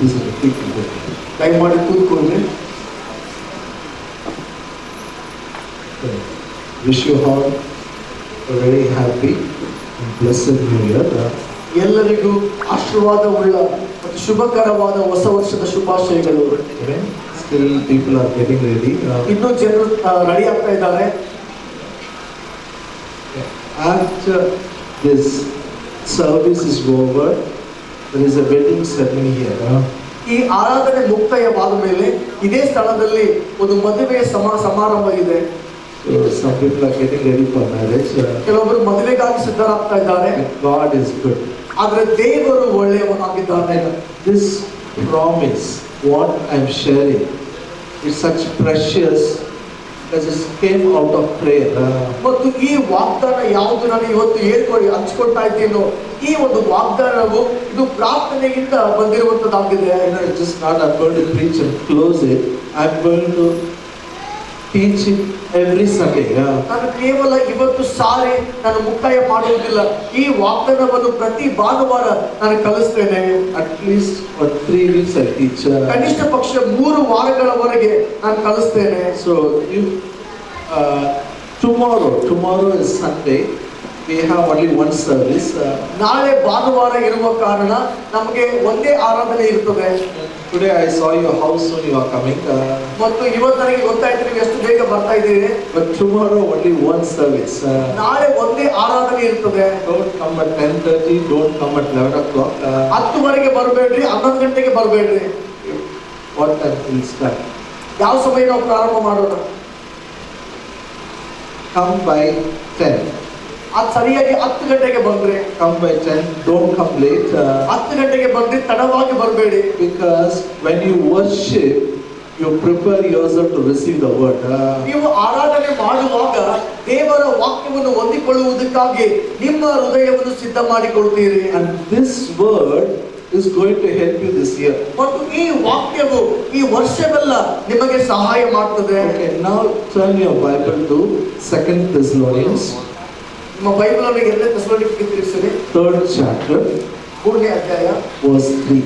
please repeat it. ದಯಮಾಡಿ ಕೂತ್ಕೊಳ್ಳಿ. Wish you all a very happy and blessed new year. ಎಲ್ಲರಿಗೂ ಆಶೀರ್ವಾದವುಳ್ಳ ಮತ್ತು ಶುಭಕರವಾದ ಹೊಸ ವರ್ಷದ ಶುಭಾಶಯಗಳು. Amen. Still people are getting ready. ಇನ್ನೂ ಜನರು ರೆಡಿ ಆಗ್ತಾ ಇದ್ದಾರೆ. After this service is over, there is a wedding ceremony here. ಈ ಆರಾಧನೆ ಮುಕ್ತಾಯವಾದ ಮೇಲೆ ಇದೇ ಸ್ಥಳದಲ್ಲಿ ಒಂದು ಮದುವೆಯ ಸಮಾರಂಭ ಇದೆ. So some people are getting ready for marriage. ಕೆಲವೊಬ್ಬರು ಮದುವೆಗಾಗಿ ಸಿದ್ಧರಾಗ್ತಾ ಇದ್ದಾರೆ. God is good. ಆದರೆ ದೇವರು ಒಳ್ಳೆಯವನಾಗಿದ್ದಾನೆ. This promise, what I'm sharing, is such precious because it came out of prayer. ಮತ್ತು ಈ ವಾಗ್ದಾನ ಯಾವುದು ನಾನು ಇವತ್ತು ಹಂಚ್ಕೊಳ್ತಾ ಇದ್ದೀನೋ ಈ ಒಂದು ವಾಗ್ದಾನವು ಇದು ಪ್ರಾರ್ಥನೆಗಿಂತ ಬಂದಿರುವಂತದ್ದಾಗಿದೆ. It's just not I'm going to preach and close it. I'm going to teach it every Sunday. ನಾನು ಕೇವಲ ಇವತ್ತು ಸಾರಿ ನಾನು ಮುಕ್ತಾಯ ಮಾಡುವುದಿಲ್ಲ. ಈ ವಾಗ್ದಾನವನ್ನು ಪ್ರತಿ ಭಾನುವಾರ ನಾನು ಕಲಿಸ್ತೇನೆ. At least for 3 weeks I teach. ಕನಿಷ್ಠ ಪಕ್ಷ 3 ವಾರಗಳವರೆಗೆ ನಾನು ಕಲಿಸ್ತೇನೆ. So if tomorrow is Sunday, we have only one service. ನಾಳೆ ಭಾನುವಾರ ಇರುವ ಕಾರಣ ನಮಗೆ ಒಂದೇ ಆರಾಧನೆ ಇರುತ್ತದೆ. Today I saw you how soon you are coming. ಮತ್ತು ಇವತ್ತು ನನಗೆ ಗೊತ್ತಾಯ್ತು ನೀವು ಎಷ್ಟು ಬೇಗ ಬರ್ತಾ ಇದ್ದೀರಿ. But tomorrow only one service. ನಾಳೆ ಒಂದೇ ಆರಾಧನೆ ಇರುತ್ತದೆ. Don't come at 10:30. Don't come at 11 o'clock. 10 ಬರಬೇಡ್ರಿ, 11 ಗಂಟೆಗೆ ಬರಬೇಡ್ರಿ. What time will start? ಯಾವ ಸಮಯ ನಾವು ಪ್ರಾರಂಭ ಮಾಡೋಣ? Come by 10. ಅದು ಸರಿಯಾಗಿ 10 ಗಂಟೆಗೆ ಬಂದ್ರೆ. Come by 10. Don't come late. 10 ಗಂಟೆಗೆ ಬಂದ್ರೆ ತಡವಾಗಿ ಬರಬೇಡಿ. Because when you worship, you prepare yourself to receive the word. ನೀವು ಆರಾಧನೆ ಮಾಡುವಾಗ ದೇವರ ವಾಕ್ಯವನ್ನು ಹೊಂದಿಕೊಳ್ಳುವುದಕ್ಕಾಗಿ ನಿಮ್ಮ ಹೃದಯವನ್ನು ಸಿದ್ಧ ಮಾಡಿಕೊಳ್ಳುತ್ತೀರಿ. And this word is going to help you this year. ಮತ್ತು ಈ ವಾಕ್ಯವು ಈ ವರ್ಷವೆಲ್ಲ ನಿಮಗೆ ಸಹಾಯ ಮಾಡ್ತದೆ. Okay, now turn your Bible to 2 Thessalonians. ನಿಮ್ಮ ಬೈಬಲ್ ಅನ್ನು 2 ಥೆಸಲೋನಿಕಕ್ಕೆ ತಿರುಗಿಸಿರಿ. 3rd chapter, 3ನೇ ಅಧ್ಯಾಯ verse 3.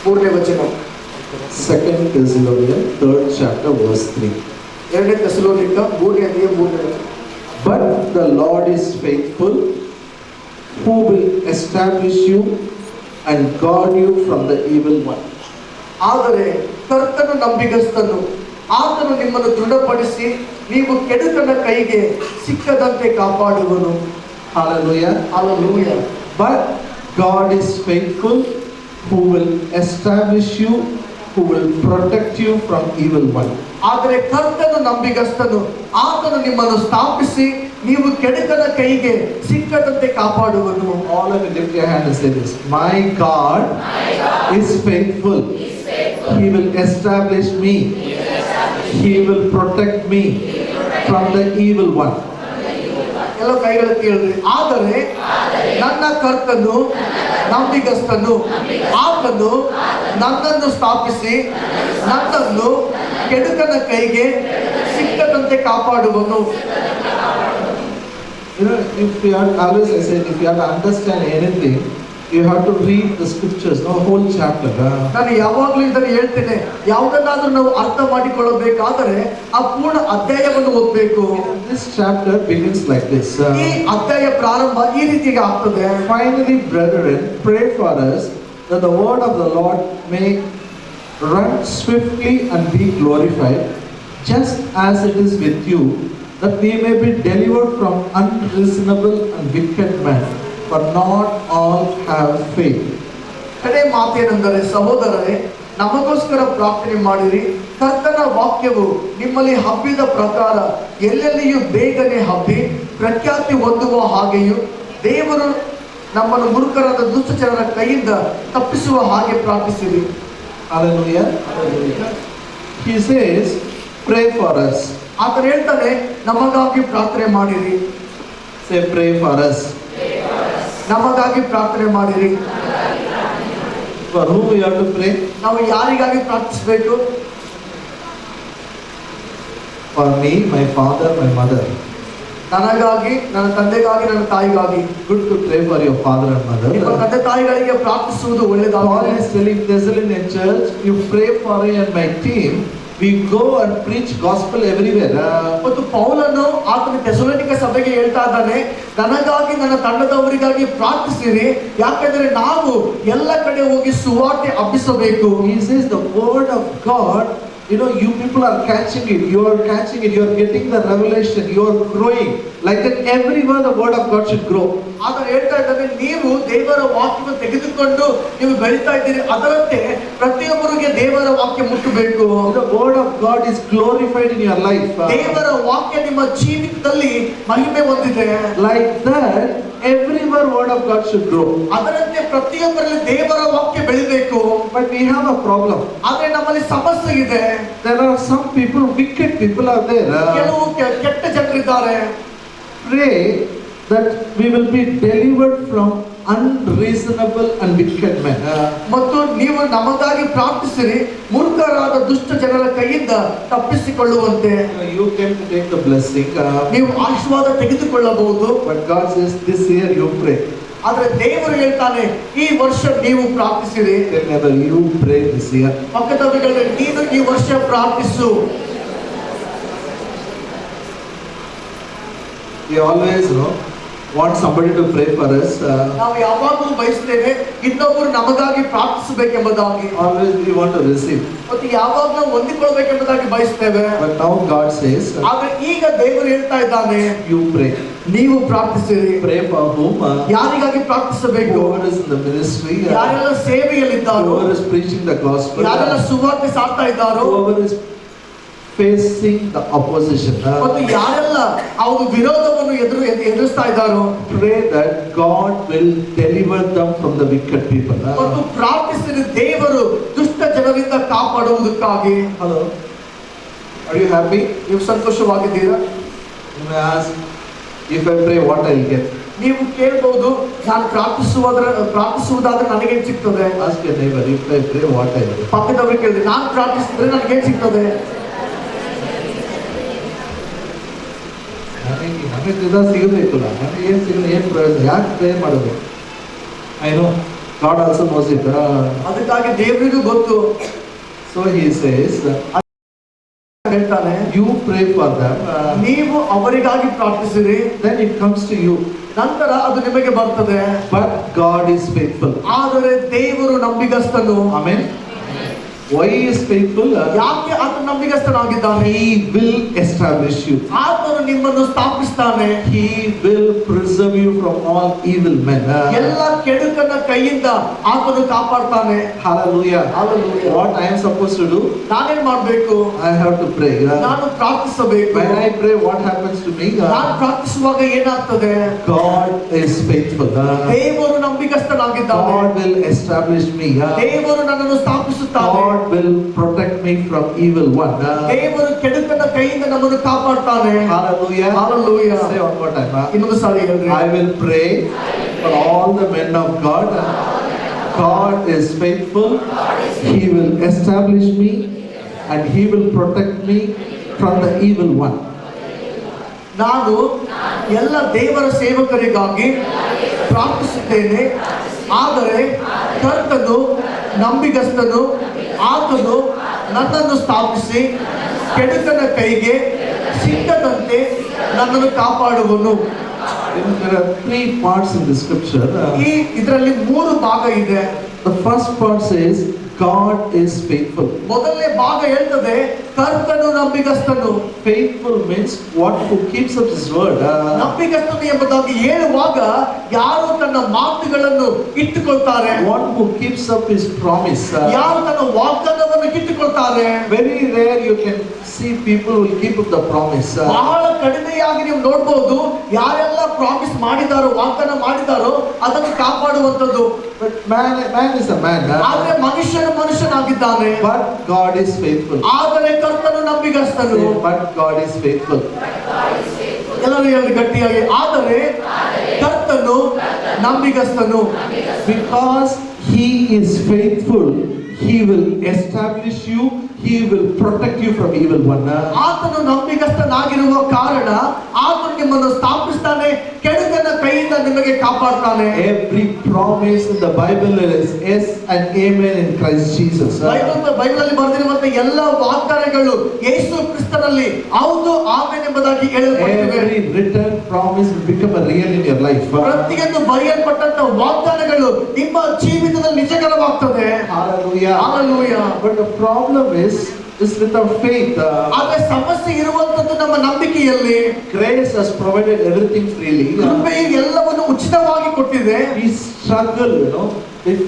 3ನೇ ವಚನ. 2 Thessalonians, 3rd chapter, verse 3. 2 Thessalonica 3ನೇ ಅಧ್ಯಾಯ 3ನೇ ವಚನ. But the Lord is faithful, who will establish you and guard you from the evil one. ಆದರೆ ಕರ್ತನು ನಂಬಿಗಸ್ತನು, ಆತನು ನಿಮ್ಮನ್ನು ದೃಢಪಡಿಸಿ ನೀವು ಕೆಡುಕನ ಕೈಗೆ ಸಿಕ್ಕದಂತೆ ಕಾಪಾಡುವನು. Hallelujah. Hallelujah. But God is faithful, who will establish you, who will protect you from evil one. ಆದರೆ ಕರ್ತನು ನಂಬಿಗಸ್ತನು, ಆತನು ನಿಮ್ಮನ್ನು ಸ್ಥಾಪಿಸಿ ನೀವು ಕೆಡುಕನ ಕೈಗೆ ಸಿಕ್ಕದಂತೆ ಕಾಪಾಡುವನು. All of you lift your hand and say this. My God is faithful. He will establish me. He will protect me from the evil one. ಎಲ್ಲ ಕೈಗಳನ್ನು ಕೇಳಿದ್ರಿ. ಆದರೆ ನನ್ನ ಕರ್ತನು ನಂಬಿಗಸ್ತನು, ಆತನು ನನ್ನನ್ನು ಸ್ಥಾಪಿಸಿ ನನ್ನನ್ನು ಕೆಡುಕನ ಕೈಗೆ ಸಿಕ್ಕದಂತೆ ಕಾಪಾಡುವನು. You know, if you have, always I said, if you have to understand anything, you have to read the scriptures, no whole chapter. ನಾನು ಯಾವಾಗಲೂ ಇದನ್ನು ಹೇಳ್ತೇನೆ, ಯಾವುದನ್ನಾದ್ರೂ ನಾವು ಅರ್ಥ ಮಾಡಿಕೊಳ್ಳಬೇಕಾದರೆ ಆ ಪೂರ್ಣ ಅಧ್ಯಾಯವನ್ನು ಓದಬೇಕು. This chapter begins like this. ಈ ಅಧ್ಯಾಯ ಪ್ರಾರಂಭ ಈ ರೀತಿಗೆ ಆಗ್ತದೆ. Finally, brethren, pray for us that the word of the Lord may run swiftly and be glorified, just as it is with you, that we may be delivered from unreasonable and wicked men. For not all have faith. ಕಡೆ ಮಾತೇನೆಂದರೆ, ಸಹೋದರರೇ, ನಮಗೋಸ್ಕರ ಪ್ರಾರ್ಥನೆ ಮಾಡಿರಿ. ಕರ್ತನ ವಾಕ್ಯವು ನಿಮ್ಮಲ್ಲಿ ಹಬ್ಬಿದ ಪ್ರಕಾರ ಎಲ್ಲೆಲ್ಲಿಯೂ ಬೇಗನೆ ಹಬ್ಬಿ ಪ್ರಖ್ಯಾತಿ ಹೊಂದುವ ಹಾಗೆಯೂ ದೇವರು ನಮ್ಮನ್ನು ಮೂರ್ಖರಾದ ದುಷ್ಟಜನರ ಕೈಯಿಂದ ತಪ್ಪಿಸುವ ಹಾಗೆ ಪ್ರಾರ್ಥಿಸಿರಿ. Hallelujah. He says, pray for us. ಆತನು ಹೇಳ್ತಾನೆ, ನಮಗಾಗಿ ಪ್ರಾರ್ಥನೆ ಮಾಡಿರಿ. Say, pray for us. ನಮಗಾಗಿ ಪ್ರಾರ್ಥನೆ ಮಾಡಿರಿ. For whom we have to pray? ನಾವು ಯಾರಿಗಾಗಿ ಪ್ರಾರ್ಥಿಸಬೇಕು? For me, my father, my mother. ನನಗಾಗಿ, ನನ್ನ ತಂದೆಗಾಗಿ, ನನ್ನ ತಾಯಿಗಾಗಿ. Good to pray for your father and ನಿಮ್ಮ mother. ತಂದೆ ತಾಯಿಗಳಿಗೆ ಪ್ರಾರ್ಥಿಸುವುದು Paul ಒಳ್ಳೆಯದಾಗಿದೆ. is telling Thessalonian church, you pray for me and my team. We go and preach gospel everywhere. ಮತ್ತು ಪೌಲನು ಆತನ ಥೆಸಲೋನಿಕ ಸಭೆಗೆ ಹೇಳ್ತಾ ಇದ್ದಾನೆ, ನನಗಾಗಿ ನನ್ನ ತಂಡದವರಿಗಾಗಿ ಪ್ರಾರ್ಥಿಸಿರಿ, ಯಾಕಂದ್ರೆ ನಾವು ಎಲ್ಲ ಕಡೆ ಹೋಗಿ ಸುವಾರ್ತೆ ಹಬ್ಬಿಸಬೇಕು. He says the word of God, you know, you people are catching it, you are catching it, you are getting the revelation, you are growing. Like that everywhere the word of God should grow. ಆತನು ಹೇಳ್ತಾ ಇದ್ದಾನೆ, ನೀವು ದೇವರ ವಾಕ್ಯವನ್ನು ತೆಗೆದುಕೊಂಡು ನೀವು ಬೆಳೀತಾ ಇದ್ದೀರಿ, ಅದರಂತೆ ಪ್ರತಿಯೊಬ್ಬರಿಗೆ ದೇವರ ವಾಕ್ಯ ಮುಟ್ಟಬೇಕು. The word of God is glorified in your life. ದೇವರ ವಾಕ್ಯ ನಿಮ್ಮ ಜೀವಿತದಲ್ಲಿ ಮಹಿಮೆ ಹೊಂದಿದೆ. Like that everywhere word of God should grow. ಅದರಂತೆ ಪ್ರತಿಯೊಬ್ಬರಲ್ಲಿ ದೇವರ ವಾಕ್ಯ ಬೆಳಿಬೇಕು. But we have a problem. ಆದ್ರೆ ನಮ್ಮಲ್ಲಿ ಸಮಸ್ಯೆ ಇದೆ. There are some people, wicked people are there. ಕೆಲವು ಕೆಟ್ಟ ಜನರಿದ್ದಾರೆ. Pray that we will be delivered from unreasonable and wicked men. ಮತ್ತು ನೀವು ನಮಗಾಗಿ ಪ್ರಾರ್ಥಿಸಿರಿ, ಮೂರ್ಖರಾದ ದುಷ್ಟ ಜನರ ಕೈಯಿಂದ ತಪ್ಪಿಸಿಕೊಳ್ಳುವಂತೆ. You came to take the blessing. ನೀವು ಆಶೀರ್ವಾದ ತೆಗೆದುಕೊಳ್ಳಬಹುದು. But God says this year you pray. ಆದ್ರೆ ದೇವರು ಹೇಳ್ತಾನೆ, ಈ ವರ್ಷ ನೀವು ಪ್ರಾರ್ಥಿಸಿರಿ. Tell neighbor, you pray this year. ಪಕ್ಕದವರಿಗೆ ನೀನು ಈ ವರ್ಷ ಪ್ರಾರ್ಥಿಸು. We always want somebody to pray for us. ನಾವು ಯಾವಾಗಲೂ ಬಯಸ್ತೇವೆ ಇನ್ನೊಬ್ಬರು ನಮಗಾಗಿ ಪ್ರಾರ್ಥಿಸಬೇಕೆಂಬುದಾಗಿ. Always we want to receive. ಮತ್ತು ಯಾವಾಗಲೂ ನಾವು ಹೊಂದಿಕೊಳ್ಳಬೇಕೆಂಬುದಾಗಿ ಬಯಸ್ತೇವೆ. But now God says, ಆದ್ರೆ ಈಗ ದೇವರು ಹೇಳ್ತಾ ಇದ್ದಾನೆ, you pray. ನೀವು ಪ್ರಾರ್ಥಿಸಿರಿ. Pray for whom? ಯಾರಿಗಾಗಿ ಪ್ರಾರ್ಥಿಸಬೇಕು? Whoever is in the ministry. ಯಾರೆಲ್ಲ ಸೇವೆಯಲ್ಲಿದ್ದಾರೋ, Whoever is preaching the gospel. ಯಾರೆಲ್ಲ ಸುವಾರ್ತೆ ಸಾರ್ತಾ ಇದ್ದಾರೋ, Whoever is facing the opposition. ಮತ್ತು ಯಾರೆಲ್ಲ ಅವರು ವಿರೋಧವನ್ನು ಎದುರಿಸ್ತಾ ಇದ್ದಾರೋ, Pray that God will deliver them from the wicked people. ಮತ್ತು ಪ್ರಾರ್ಥಿಸಿದ ದೇವರು ದುಷ್ಟ ಜನರಿಂದ ಕಾಪಾಡುವುದಕ್ಕಾಗಿ. Hello. Are you happy? ನೀವು ಸಂತೋಷವಾಗಿದ್ದೀರಾ? You may ask, if I pray, what I will get? ನೀವು ಕೇಳಬಹುದು, ನಾನು ಪ್ರಾರ್ಥಿಸುವುದಾದ್ರೆ ನನಗೇನು ಸಿಗ್ತದೆ? Ask your neighbor, if I pray, what I will get? ಪಕ್ಕದವ್ರಿಗೆ ಕೇಳಿದ್ರೆ, ನಾನು ಪ್ರಾರ್ಥಿಸಿದ್ರೆ ನನಗೇನು ಸಿಗ್ತದೆ? ನನಗೆ ಸಿಗಬೇಕಲ್ಲ, ನನಗೆ ಏನು ಸಿಗಲ್ಲ, ಏನು ಪ್ರಯೋಜನ, ಯಾಕೆ ಪ್ರೇ ಮಾಡೋದು? I know God also knows it. ಅದಕ್ಕಾಗಿ ದೇವರಿಗೂ ಗೊತ್ತು. ಸೊ ಹಿ ಸೇಸ್, ಹೇಳ್ತಾನೆ, ಯು ಪ್ರೇ ಫಾರ್ ದಮ್, ನೀವು ಅವರಿಗಾಗಿ ಪ್ರಾರ್ಥಿಸಿರಿ, then it comes to you, ನಂತರ ಅದು ನಿಮಗೆ ಬರ್ತದೆ. But God is faithful. ಆದರೆ ದೇವರು ನಂಬಿಗಸ್ತನು. Amen. Why he is faithful? ಯಾಕೆ ಆತನು ನಂಬಿಗಸ್ತನಾಗಿದ್ದಾನೆ? He will establish you. ಆತನು ನಿಮ್ಮನ್ನು ಸ್ಥಾಪಿಸ್ತಾನೆ. He will preserve you from all evil men. ಎಲ್ಲ ಕೆಡುಕನ ಕೈಯಿಂದ ಆತನು ಕಾಪಾಡ್ತಾನೆ. Hallelujah. Hallelujah. What I am supposed to do? ನಾನೇನ್ ಮಾಡ್ಬೇಕು? I have to pray. ನಾನು ಪ್ರಾರ್ಥಿಸಬೇಕು. When I pray, what happens to me? ನಾನು ಪ್ರಾರ್ಥಿಸುವಾಗ ಏನಾಗ್ತದೆ? God is faithful. ದೇವರು ನಂಬಿಗಸ್ತನಾಗಿದ್ದಾನೆ. God will establish me. ದೇವರು ನನ್ನನ್ನು ಸ್ಥಾಪಿಸುತ್ತಾನೆ. God will protect me from evil one. ದೇವರು ಕೆಡುಕನ ಕೈಯಿಂದ ನಮ್ಮನ್ನು ಕಾಪಾಡ್ತಾನೆ. Hallelujah. Hallelujah. Say one more time. ಇನ್ನೊಂದು ಸಾರಿ ಹೇಳ್ರಿ. I will pray for all the men of God. God is faithful. He will establish me and he will protect me from the evil one. ನಾನು ಎಲ್ಲ ದೇವರ ಸೇವಕರಿಗಾಗಿ ಪ್ರಾರ್ಥಿಸುತ್ತೇನೆ, ಆದರೆ ಕರ್ತನು ನಂಬಿಗಸ್ತನು, ಆತನು ನನ್ನನ್ನು ಸ್ಥಾಪಿಸಿ ಕೆಡುಕನ ಕೈಗೆ ಸಿಕ್ಕದಂತೆ ನನ್ನನ್ನು ಕಾಪಾಡುವನು. There are three parts in the scripture. ಇದರಲ್ಲಿ ಮೂರು ಭಾಗ ಇದೆ. The first part says God is faithful. ಮೊದಲನೇ ಭಾಗ ಹೇಳ್ತದೆ ಕರ್ತನು ನಂಬಿಗಸ್ತನು. Faithful means one who keeps up his word. ನಂಬಿಗಸ್ತನು ಎಂಬುದಾಗಿ ಹೇಳುವಾಗ ಯಾರು ತನ್ನ ಮಾತುಗಳನ್ನು ಇಟ್ಟುಕೊಳ್ತಾರೆ, One who keeps up his promise. ಯಾರು ತನ್ನ ವಾಗ್ದಾನವನ್ನು ಇಟ್ಟುಕೊಳ್ತಾರೆ. Very rare you can see people will keep up the promise. ಬಹಳ ಕಡಿಮೆಯಾಗಿ ನೀವು ನೋಡಬಹುದು ಯಾರೆಲ್ಲ ಪ್ರಾಮಿಸ್ ಮಾಡಿದಾರೋ, ವಾಗ್ದಾನ ಮಾಡಿದಾರೋ ಅದನ್ನು ಕಾಪಾಡುವಂತದ್ದು. But man is a man. ಆದ್ರೆ ಮನುಷ್ಯನಾಗಿದ್ದಾನೆ. But God is faithful. ಆದರೆ ಕರ್ತನು ನಂಬಿಗಸ್ತನು. But God is faithful. ಎಲ್ಲರೂ ಹೇಳಿ ಗಟ್ಟಿಯಾಗಿ, ಆದರೆ ಕರ್ತನು ನಂಬಿಗಸ್ತನು. Because he is faithful, he will establish you, He will protect you from evil one. ಆತನು ನಂಬಿಗಸ್ತನಾಗಿರುವ ಕಾರಣ ಆತನು ನಿಮ್ಮನ್ನು ಸ್ಥಾಪಿಸ್ತಾನೆ, ಕೆಡುಕನ ಕೈಯಿಂದ ನಿಮಗೆ ಕಾಪಾಡ್ತಾನೆ. Every promise in the Bible is yes and amen in Christ Jesus. ಬೈಬಲಲ್ಲಿ ಬರೆದಿರುವಂತ ಎಲ್ಲ ವಾಗ್ದಾನಗಳು ಯೇಸು ಕ್ರಿಸ್ತನಲ್ಲಿ ಹೌದು ಆಮೆನ್ ಎಂಬುದಾಗಿ ಹೇಳಲ್ಪಟ್ಟಿವೆ. Every written promise will become a real in your life. ಪ್ರತಿಯೊಂದು ಬರೆಯಲ್ಪಟ್ಟಂತ ವಾಗ್ದಾನಗಳು ನಿಮ್ಮ ಜೀವಿತದಲ್ಲಿ ನಿಜಕರವಾಗ್ತದೆ. Hallelujah. Hallelujah. But the problem is with our faith. ಆದ್ರೆ ಸಮಸ್ಯೆ ಇರುವಂತದ್ದು ನಮ್ಮ ನಂಬಿಕೆಯಲ್ಲಿ. Grace has provided everything freely. ಕೃಪೆಯು ಎಲ್ಲವನ್ನು ಉಚಿತವಾಗಿ ಕೊಟ್ಟಿದೆ. We struggle, with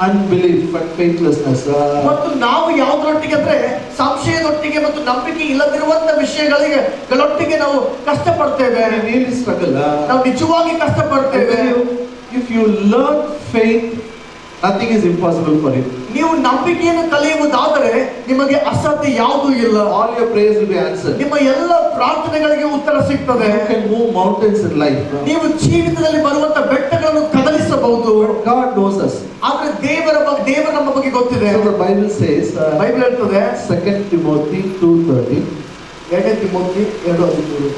unbelief and faithlessness. ಮತ್ತು ನಾವು ಯಾವುದರೊಟ್ಟಿಗೆ ಅಂದ್ರೆ ಸಂಶಯದೊಟ್ಟಿಗೆ ಮತ್ತು ನಂಬಿಕೆ ಇಲ್ಲದಿರುವಂತ ವಿಷಯಗಳೊಟ್ಟಿಗೆ ನಾವು ಕಷ್ಟಪಡ್ತೇವೆ. We really struggle. ನಾವು ನಿಜವಾಗಿ ಕಷ್ಟಪಡ್ತೇವೆ. If you learn faith, nothing is impossible for you. ನೀವು ನಂಬಿಕೆಯನ್ನು ಕಲಿಯುವುದಾದರೆ ನಿಮಗೆ ಅಸಾಧ್ಯ ಯಾವುದೂ ಇಲ್ಲ. All your prayers will be answered. ನಿಮ್ಮ ಎಲ್ಲ ಪ್ರಾರ್ಥನೆಗಳಿಗೆ ಉತ್ತರ ಸಿಗ್ತದೆ. You can move mountains in life. ನೀವು ಜೀವಿತದಲ್ಲಿ ಬರುವಂತ ಬೆಟ್ಟಗಳನ್ನು ಕದಲಿಸಬಹುದು. God knows us. ಆದ್ರೆ ದೇವರು ನಮ್ಮ ಬಗ್ಗೆ ಗೊತ್ತಿದೆ. So the Bible says, Bible ಹೇಳ್ತದೆ 2 Timothy 2:30. 2 Timothy 2:13.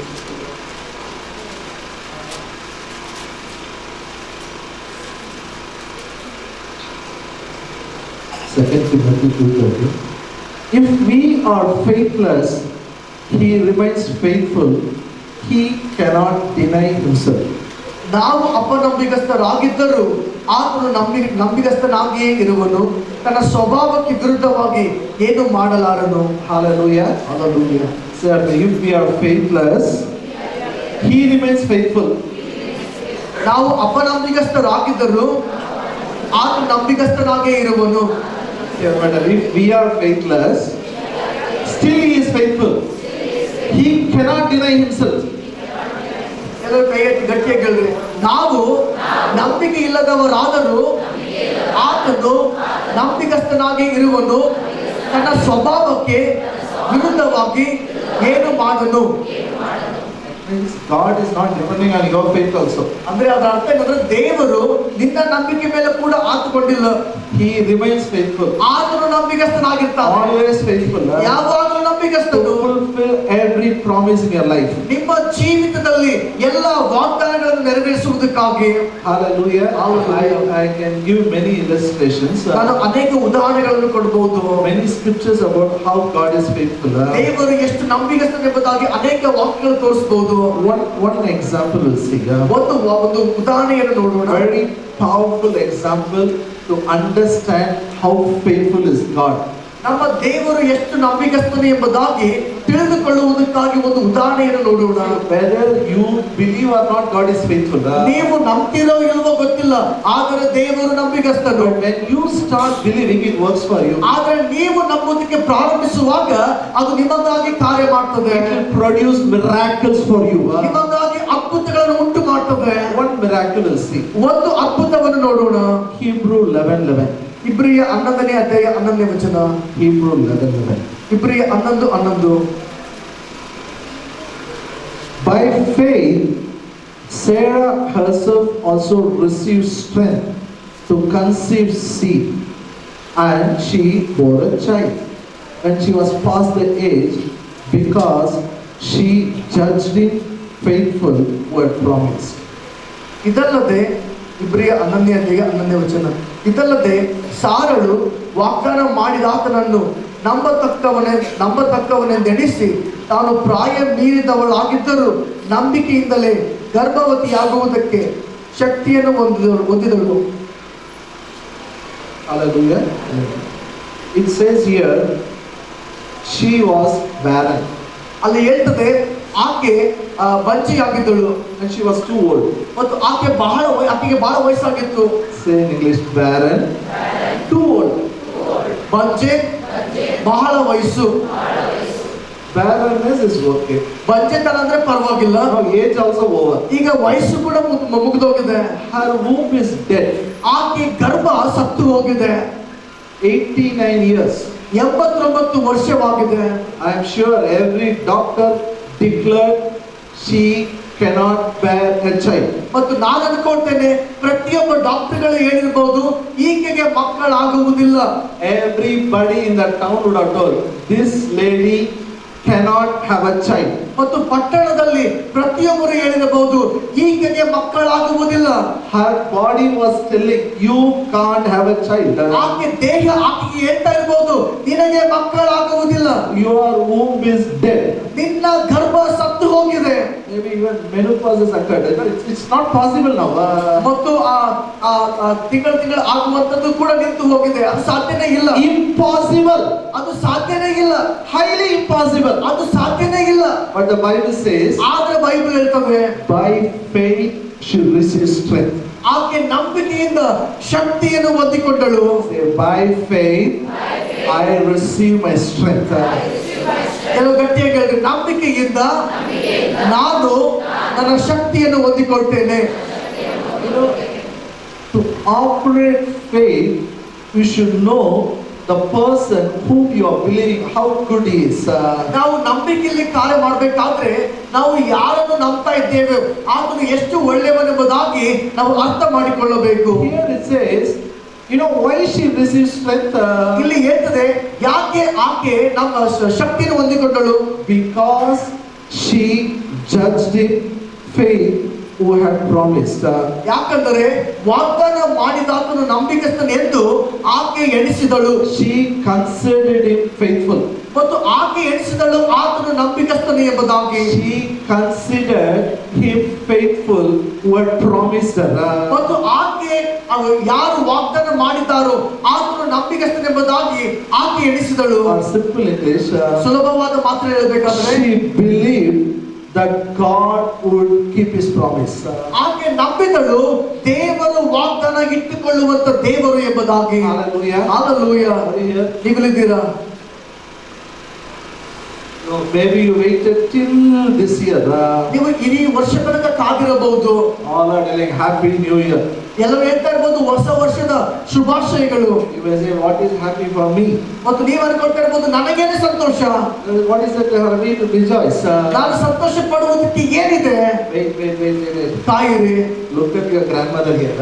Second Timothy 2:30. If we are faithless, he remains faithful. He cannot deny himself. ನಾವು ಅಪನಂಬಿಗಸ್ತರಾಗಿದ್ದರೂ ಆತನು ನಂಬಿಗಸ್ತನಾಗಿಯೇ ಇರುವನು, ತನ್ನ ಸ್ವಭಾವಕ್ಕೆ ವಿರುದ್ಧವಾಗಿ ಏನು ಮಾಡಲಾರನು. Hallelujah. Hallelujah. So if we are faithless, he remains faithful. ನಾವು ಅಪನಂಬಿಗಸ್ತರಾಗಿದ್ದರೂ ಆತನು ನಂಬಿಗಸ್ತನಾಗೇ ಇರುವನು. If we are faithless, still he is faithful. He cannot deny himself. ಎಲ್ಲರೂ ಕೈ ಎತ್ತಿ ಗಟ್ಟಿಯಾಗಿ ಹೇಳ್ರಿ. ನಾವು ನಂಬಿಕೆ ಇಲ್ಲದವರಾದರೂ ಆತನು ನಂಬಿಗಸ್ತನಾಗಿ ಇರುವನು, ತನ್ನ ಸ್ವಭಾವಕ್ಕೆ ವಿರುದ್ಧವಾಗಿ ಏನು ಮಾಡನು. God is not depending on your faith also. ಅಂದ್ರೆ ಅದರ ಅರ್ಥ ಏನಂದ್ರೆ ದೇವರು ನಿನ್ನ ನಂಬಿಕೆ ಮೇಲೆ ಕೂಡ ಆತುಕೊಂಡಿಲ್ಲ. He remains faithful. ಆತನು ನಂಬಿಗಸ್ತನಾಗಿರ್ತಾನೆ. Always faithful. ಯಾವಾಗಲೂ ನಂಬಿಗಸ್ತನು. To fulfill every promise in your life. ನಿಮ್ಮ ಜೀವಿತದಲ್ಲಿ ಎಲ್ಲ ವಾಗ್ದಾನಗಳನ್ನು ನೆರವೇರಿಸುವುದಕ್ಕಾಗಿ. Hallelujah. I can give many illustrations. ನಾನು ಅನೇಕ ಉದಾಹರಣೆಗಳನ್ನು ಕೊಡಬಹುದು. Many scriptures about how God is faithful. ದೇವರು ಎಷ್ಟು ನಂಬಿಗಸ್ತನೆಂಬುದಾಗಿ ಅನೇಕ ವಾಕ್ಯಗಳು ತೋರಿಸಬಹುದು. One example we'll see. ಒಂದು ಉದಾಹರಣೆಯನ್ನು ನೋಡೋಣ. Very powerful example to understand how faithful is God. ನಮ್ಮ ದೇವರು ಎಷ್ಟು ನಂಬಿಗಸ್ತನು ಎಂಬುದಾಗಿ ತಿಳಿದುಕೊಳ್ಳುವುದಕ್ಕಾಗಿ ಒಂದು ಉದಾಹರಣೆಯನ್ನು ನೋಡೋಣ. Whether you believe or not, God is faithful. ನೀವು ನಂಬ್ತಿರೋ ಇಲ್ವೋ ಗೊತ್ತಿಲ್ಲ, ಆದರೆ ದೇವರು ನಂಬಿಗಸ್ತನು. When you start believing, it works for you. ಆದರೆ ನೀವು ನಂಬುವುದಕ್ಕೆ ಪ್ರಾರಂಭಿಸುವಾಗ ಅದು ನಿಮಗಾಗಿ ಕಾರ್ಯ ಮಾಡ್ತದೆ. It will produce miracles for you. ನಿಮಗಾಗಿ ಅದ್ಭುತಗಳನ್ನು ಉಂಟು ಮಾಡ್ತದೆ. One miracle we'll see. ಒಂದು ಅದ್ಭುತವನ್ನು ನೋಡೋಣ. Hebrew 11:11. ಇಬ್ರಿಯ 11ನೇ ಅಧ್ಯಾಯ 11ನೇ ವಚನ. Hebrew 11:11. ಇಬ್ರಿಯ 11:11. By faith, Sarah herself also received strength to conceive seed, and she bore a child when she was past the age, because she judged him faithful who had promised. ಇದಲ್ಲದೆ ಇಬ್ರಿಯ 11ನೇ ಅಧ್ಯಾಯ 11ನೇ ವಚನ. ಇದಲ್ಲದೆ ಸಾರಳು ವಾಗ್ದಾನ ಮಾಡಿದಾತನನ್ನು ನಂಬತಕ್ಕವನೆಂದೆಣಿಸಿ ತಾನು ಪ್ರಾಯ ಮೀರಿದವಳಾಗಿದ್ದರೂ ನಂಬಿಕೆಯಿಂದಲೇ ಗರ್ಭವತಿಯಾಗುವುದಕ್ಕೆ ಶಕ್ತಿಯನ್ನು ಹೊಂದಿದಳು. Hallelujah. It says here, she was barren. ಅಲ್ಲಿ ಹೇಳ್ತದೆ ಆಕೆ ಬಂಜೆಯಾಗಿದ್ದಳು. And she was too old. ಮತ್ತು ಆಕೆಗೆ ಬಹಳ ವಯಸ್ಸಾಗಿತ್ತು. Say in English, barren, too old. ಬಂಜೆ, ಬಹಳ ವಯಸ್ಸು. barrenness is okay. ಬಂಜೆತನ ಅಂದ್ರೆ ಪರವಾಗಿಲ್ಲ. Now age also over. ಈಗ ವಯಸ್ಸು ಕೂಡ ಮುಗಿದೋಗಿದೆ. Her womb is dead. ಆಕೆ ಗರ್ಭ ಸತ್ತು ಹೋಗಿದೆ. 89 years. 89 ವರ್ಷವಾಗಿದೆ. I am sure every doctor declared she cannot bear a child. ಮತ್ತು ನಾನು ಅನ್ಕೊಳ್ತೇನೆ ಪ್ರತಿಯೊಬ್ಬ ಡಾಕ್ಟರ್ಗಳು ಹೇಳಿರಬಹುದು ಈಕೆಗೆ ಮಕ್ಕಳಾಗುವುದಿಲ್ಲ. Everybody in the town would have told, this lady cannot have a child. ಮತ್ತು ಪಟ್ಟಣದಲ್ಲಿ ಪ್ರತಿಯೊಬ್ಬರು ಹೇಳಿರಬಹುದು ಈಕೆಗೆ ಮಕ್ಕಳಾಗುವುದಿಲ್ಲ. Her body was telling, you can't have a child. ಆಕೆ ದೇಹ ಆಕೆಗೆ ಹೇಳ್ತಾ ಇರಬಹುದು ನಿನಗೆ ಮಕ್ಕಳಾಗುವುದಿಲ್ಲ. Your womb is dead. ನಿನ್ನ ಗರ್ಭ ಸತ್ತು ಹೋಗಿದೆ. Maybe even menopause has occurred. It's not possible now. ಮತ್ತು ತಿಂಗಳು ಆಗುವಂತದ್ದು ಕೂಡ ನಿಂತು ಹೋಗಿದೆ. ಅದು ಸಾಧ್ಯನೇ ಇಲ್ಲ. Impossible. ಅದು ಸಾಧ್ಯನೇ ಇಲ್ಲ. Highly impossible. ಅದು ಸಾಧ್ಯನೇ ಇಲ್ಲ. But the Bible says, ಆದ್ರೆ Bible ಹೇಳ್ತವೆ by faith she receives strength. ಆಕೆ ನಂಬಿಕೆಯಿಂದ ಶಕ್ತಿಯನ್ನು ಹೊಂದಿಕೊಂಡಳು. Say, by faith I receive my strength. ಕೆಲವು ಗಟ್ಟಿಯಾಗಿ ಹೇಳಿದ್ರೆ ನಂಬಿಕೆಯಿಂದ ನಾನು ನನ್ನ ಶಕ್ತಿಯನ್ನು ಹೊಂದಿಕೊಳ್ತೇನೆ. You know, to operate faith, you should know the person whom you are believing, how good he is. ನಾವು ನಂಬಿಕೆಯಲ್ಲಿ ಕಾರ್ಯ ಮಾಡಬೇಕಾದ್ರೆ ನಾವು ಯಾರನ್ನು ನಂಬ್ತಾ ಇದ್ದೇವೆ ಆತನು ಎಷ್ಟು ಒಳ್ಳೆಯವನೆಂಬುದಾಗಿ ನಾವು ಅರ್ಥ ಮಾಡಿಕೊಳ್ಳಬೇಕು. Here it says, you know, why she receives strength? ಇಲ್ಲಿ ಹೇಳ್ತದೆ ಯಾಕೆ ಆಕೆ ನಮ್ಮ ಶಕ್ತಿಯನ್ನು ಹೊಂದಿಕೊಂಡಳು? Because she judged in faith who had promised. ಯಾಕಂದರೆ ವಾಗ್ದಾನ ಮಾಡಿದಾತನು ನಂಬಿಕಸ್ಥನೆಂದು ಆಕೆ ಎಣಿಸಿದಳು. She considered him faithful. ಮತ್ತು ಆಕೆ ಎಣಿಸಿದಳು ಆತನು ನಂಬಿಕಸ್ಥನು ಎಂಬುದಾಗಿ. She considered him faithful who had promised her. ಮತ್ತು ಆಕೆ ಯಾರು ವಾಗ್ದಾನ ಮಾಡಿದ್ದಾರೋ ಆತನು ನಂಬಿಕಸ್ಥನೆಂಬುದಾಗಿ ಆಕೆ ಎಣಿಸಿದಳು. Or simple English, ಸುಲಭವಾದ ಮಾತ್ರ ಹೇಳಬೇಕಾದ್ರೆ she believed that God would keep his promise. ಆಕೆ ನಂಬಿದಳು ದೇವರು ವಾಗ್ದಾನ ಇಟ್ಟುಕೊಳ್ಳುವಂತ ದೇವರು ಎಂಬುದಾಗಿ. Hallelujah. Hallelujah. Are you here? ನೀವಿಲ್ಲಿದ್ದೀರಾ? No, maybe you waited till this year. ನೀವು ಇಡೀ ವರ್ಷ ತನಕ ಕಾದಿರಬಹುದು. All are telling Happy New Year. ಎಲ್ಲರೂ ಹೇಳ್ತಾ ಇರ್ಬೋದು ಹೊಸ ವರ್ಷದ ಶುಭಾಶಯಗಳು. You may say, what is happy for me? ಮತ್ತು ನೀವು ಅನ್ಕೊಳ್ತಾ ಇರ್ಬೋದು ನನಗೇನೆ ಸಂತೋಷ. What is it for me to rejoice? ನಾನು ಸಂತೋಷ ಪಡುವುದಕ್ಕೆ ಏನಿದೆ? Wait. ಕಾಯಿರಿ. Look at your grandmother here.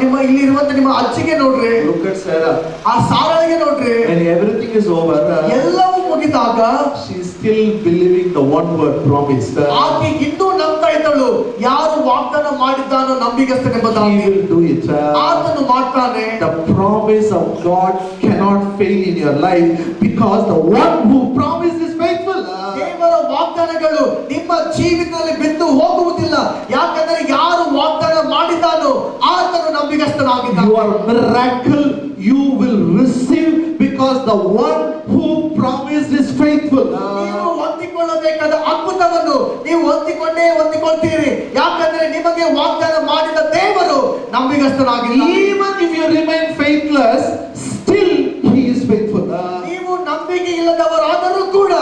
ನಿಮ್ಮ ಇಲ್ಲಿ ಇರುವಂತ ನಿಮ್ಮ ಅಜ್ಜಿಗೆ ನೋಡ್ರಿ. Look at Sarah. ಆ ಸಾರಾಳಿಗೆ ನೋಡ್ರಿ. When everything is over, ಎಲ್ಲವೂ ಮುಗಿದಾಗ she is still believing the one word promised. ಆಕೆ ಇನ್ನೂ ನಂಬ್ತಾ ಇದ್ದಳು ಯಾರು ವಾಗ್ದಾನ ಮಾಡಿದ್ದಾನೋ ನಂಬಿಗಸ್ತನೆಂಬುದಾಗಿ. He will do it. ಆತನು ಮಾಡ್ತಾನೆ. The promise of God cannot fail in your life because the one who promised is faithful. ದೇವರ ವಾಗ್ದಾನಗಳು ನಿಮ್ಮ ಜೀವಿತದಲ್ಲಿ ಬಿದ್ದು ಹೋಗುವುದಿಲ್ಲ. ಯಾಕಂದ್ರೆ ಯಾರು ವಾಗ್ದಾನ ಮಾಡಿದ್ದಾನೋ ಆತನು ನಂಬಿಗಸ್ತನಾಗಿದ್ದಾನೆ. Your miracle you will receive because the one who promised is faithful. ನೀವು ಹೊಂದಿಕೊಳ್ಳಬೇಕಾದ ಅದ್ಭುತವನ್ನು ನೀವು ಹೊಂದಿಕೊಳ್ತೀರಿ. ಯಾಕಂದ್ರೆ ನಿಮಗೆ ವಾಗ್ದಾನ ಮಾಡಿದ ದೇವರು ನಂಬಿಗಸ್ತನಾಗಿದ್ದಾನೆ. Even if you remain faithless, still he is faithful. ನೀವು ನಂಬಿಕೆ ಇಲ್ಲದವರಾದರೂ ಕೂಡ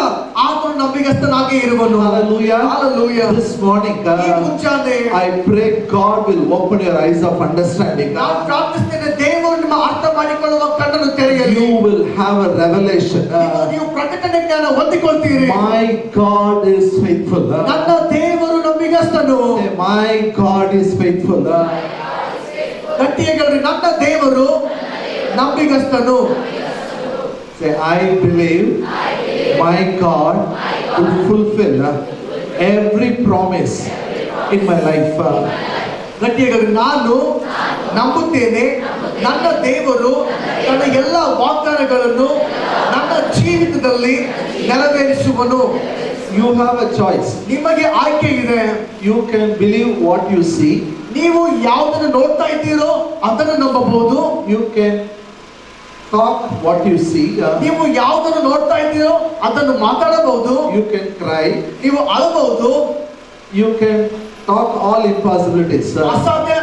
ಆತನು ನಂಬಿಗಸ್ತನಾಗಿ ಇರುವನು. Hallelujah. Hallelujah. This morning, ಈ ಮುಂಜಾನೆ I pray God will open your eyes of understanding. ನಾನು ಪ್ರಾರ್ಥಿಸ್ತೇನೆ ದೇವರು ನಿಮ್ಮ ಅರ್ಥ ಮಾಡಿಕೊಳ್ಳುವ ಕಣ್ಣನ್ನು ತೆರೆಯಲಿ. You will have a revelation. ನೀವು ಪ್ರಕಟಣೆ ಜ್ಞಾನ ಹೊಂದಿಕೊಳ್ತೀರಿ. My God is faithful. ನನ್ನ ದೇವರು ನಂಬಿಗಸ್ತನು. Say, my God is faithful. ಗಟ್ಟಿಯಾಗಿ ಹೇಳ್ರಿ ನನ್ನ ದೇವರು ನಂಬಿಗಸ್ತನು. Say, I believe my God will fulfill every promise in my life. ಗಟ್ಟಿಯಾಗಿ ನಾನು ನಂಬುತ್ತೇನೆ ನನ್ನ ದೇವರು ತನ್ನ ಎಲ್ಲ ವಾಗ್ದಾನಗಳನ್ನು ನನ್ನ ಜೀವಿತದಲ್ಲಿ ನೆರವೇರಿಸುವನು. You have a choice. ನಿಮಗೆ ಆಯ್ಕೆ ಇದೆ. You can believe what you see. ನೀವು ಯಾವುದನ್ನು ನೋಡ್ತಾ ಇದ್ದೀರೋ ಅದನ್ನು ನಂಬಬಹುದು. You can talk what you see. ನೀವು ಯಾವುದನ್ನು ನೋಡ್ತಾ ಇದ್ದೀರೋ ಅದನ್ನು ಮಾತಾಡಬಹುದು. You can cry. ನೀವು ಅಳಬಹುದು. You can talk all impossibilities. ಅಸಾಧ್ಯ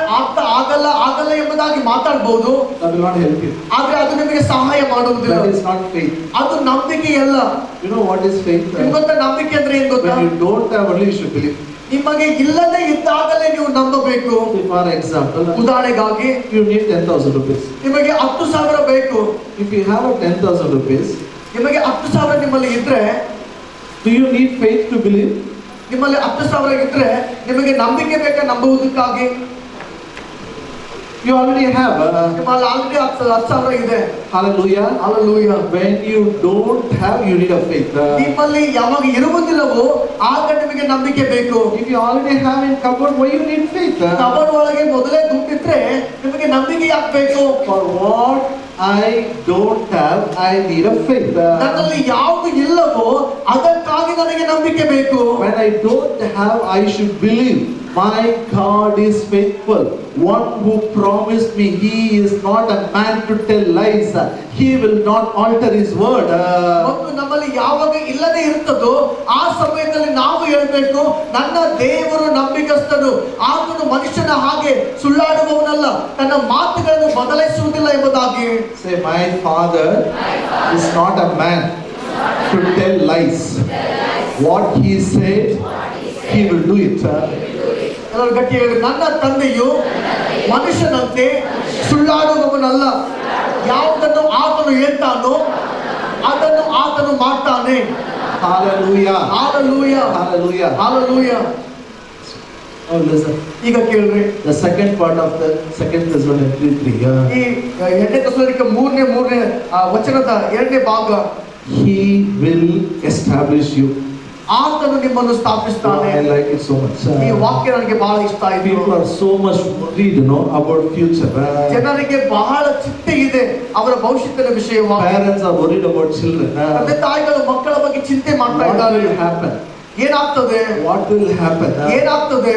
ಆಗಲ್ಲ ಎಂಬುದಾಗಿ ಮಾತಾಡಬಹುದು. That will not help you. ಆದ್ರೆ ಅದು ನಿಮಗೆ ಸಹಾಯ ಮಾಡುವುದಿಲ್ಲ. That is not faith. ಅದು ನಂಬಿಕೆ ಅಲ್ಲ. You know what is faith? ನಿಮ್ಗೆ ಗೊತ್ತಾ ನಂಬಿಕೆ ಅಂದ್ರೆ ಏನ್ ಗೊತ್ತಾ? When you don't have, only you should believe. ನಿಮಗೆ ಇಲ್ಲದೆ ಇದ್ದಾಗಲೇ ನೀವು ನಂಬಬೇಕು. For example, ಉದಾಹರಣೆಗಾಗಿ you need 10,000 rupees. ನಿಮಗೆ 10,000 ಬೇಕು. If you have a 10,000 rupees, ನಿಮಗೆ 10,000 ನಿಮ್ಮಲ್ಲಿ ಇದ್ರೆ do you need faith to believe? ನಿಮ್ಮಲ್ಲಿ 10,000 ಇದ್ರೆ ನಿಮಗೆ ನಂಬಿಕೆ ಬೇಕಾ ನಂಬುವುದಕ್ಕಾಗಿ? You already have. ನಿಮ್ಮಲ್ಲಿ ಆಲ್ರೆಡಿ 10,000 ಇದೆ. Hallelujah. Hallelujah. When you don't have, you need a faith. ನಿಮ್ಮಲ್ಲಿ ಯಾವಾಗ ಇರುವುದಿಲ್ಲವೋ ಆಗ ನಿಮಗೆ ನಂಬಿಕೆ ಬೇಕು. If you already have in cupboard, why you need faith? ಕಬರ್ ಒಳಗೆ ಮೊದಲೇ ದುಡ್ಡಿದ್ರೆ ನಿಮಗೆ ನಂಬಿಕೆ ಯಾಕೆ ಬೇಕು? For what I don't have, I need a faith. ನನ್ನಲ್ಲಿ ಯಾವುದು ಇಲ್ಲವೋ ಅದಕ್ಕಾಗಿ ನನಗೆ ನಂಬಿಕೆ ಬೇಕು. When I don't have, I should believe my God is faithful. One who promised me, he is not a man to tell lies. He will not alter his word. ಮತ್ತು ನಮ್ಮಲ್ಲಿ ಯಾವಾಗ ಇಲ್ಲದೆ ಇರ್ತದೋ ಆ ಸಮಯದಲ್ಲಿ ನಾವು ಹೇಳಬೇಕು, ನನ್ನ ದೇವರು ನಂಬಿಕಸ್ಥನು, ಆತನು ಮನುಷ್ಯನ ಹಾಗೆ ಸುಳ್ಳಾಡುವವನಲ್ಲ, ತನ್ನ ಮಾತುಗಳನ್ನು ಬದಲಾಯಿಸುವುದಿಲ್ಲ ಎಂಬುದಾಗಿ. Say, my father is not a man to tell lies. What he said, he will do it. ಎಲ್ಲರೂ ಗಟ್ಟಿ ಹೇಳಿ, ನನ್ನ ತಂದೆಯು ಮನುಷ್ಯನಂತೆ ಸುಳ್ಳಾಡುವವನಲ್ಲ, ಯಾವುದನ್ನು ಆತನು ಹೇಳ್ತಾನೋ ಅದನ್ನು ಆತನು ಮಾಡ್ತಾನೆ. Hallelujah. Hallelujah. Hallelujah. Hallelujah. Oh, listen. ಈಗ ಕೇಳ್ರಿ, The second part of the second Thessalonians 3:3. ಈ 2ನೇ ಥೆಸಲೋನಿಕ 3ನೇ ವಚನದ 2ನೇ ಭಾಗ, He will establish you. ಆತನು ನಿಮ್ಮನ್ನು ಸ್ಥಾಪಿಸ್ತಾನೆ. I like it so much. ಈ ವಾಕ್ಯ ನನಗೆ ಬಹಳ ಇಷ್ಟ ಆಯ್ತು. People are so much worried, about future. ಜನರಿಗೆ ಬಹಳ ಚಿಂತೆ ಇದೆ ಅವರ ಭವಿಷ್ಯದ ವಿಷಯವಾಗಿ. Parents are worried about children. ತಂದೆ ತಾಯಿಗಳು ಮಕ್ಕಳ ಬಗ್ಗೆ ಚಿಂತೆ ಮಾಡ್ತಾ What ಇದ್ದಾರೆ. will happen? ಏನಾಗ್ತದೆ? What will happen? ಏನಾಗ್ತದೆ?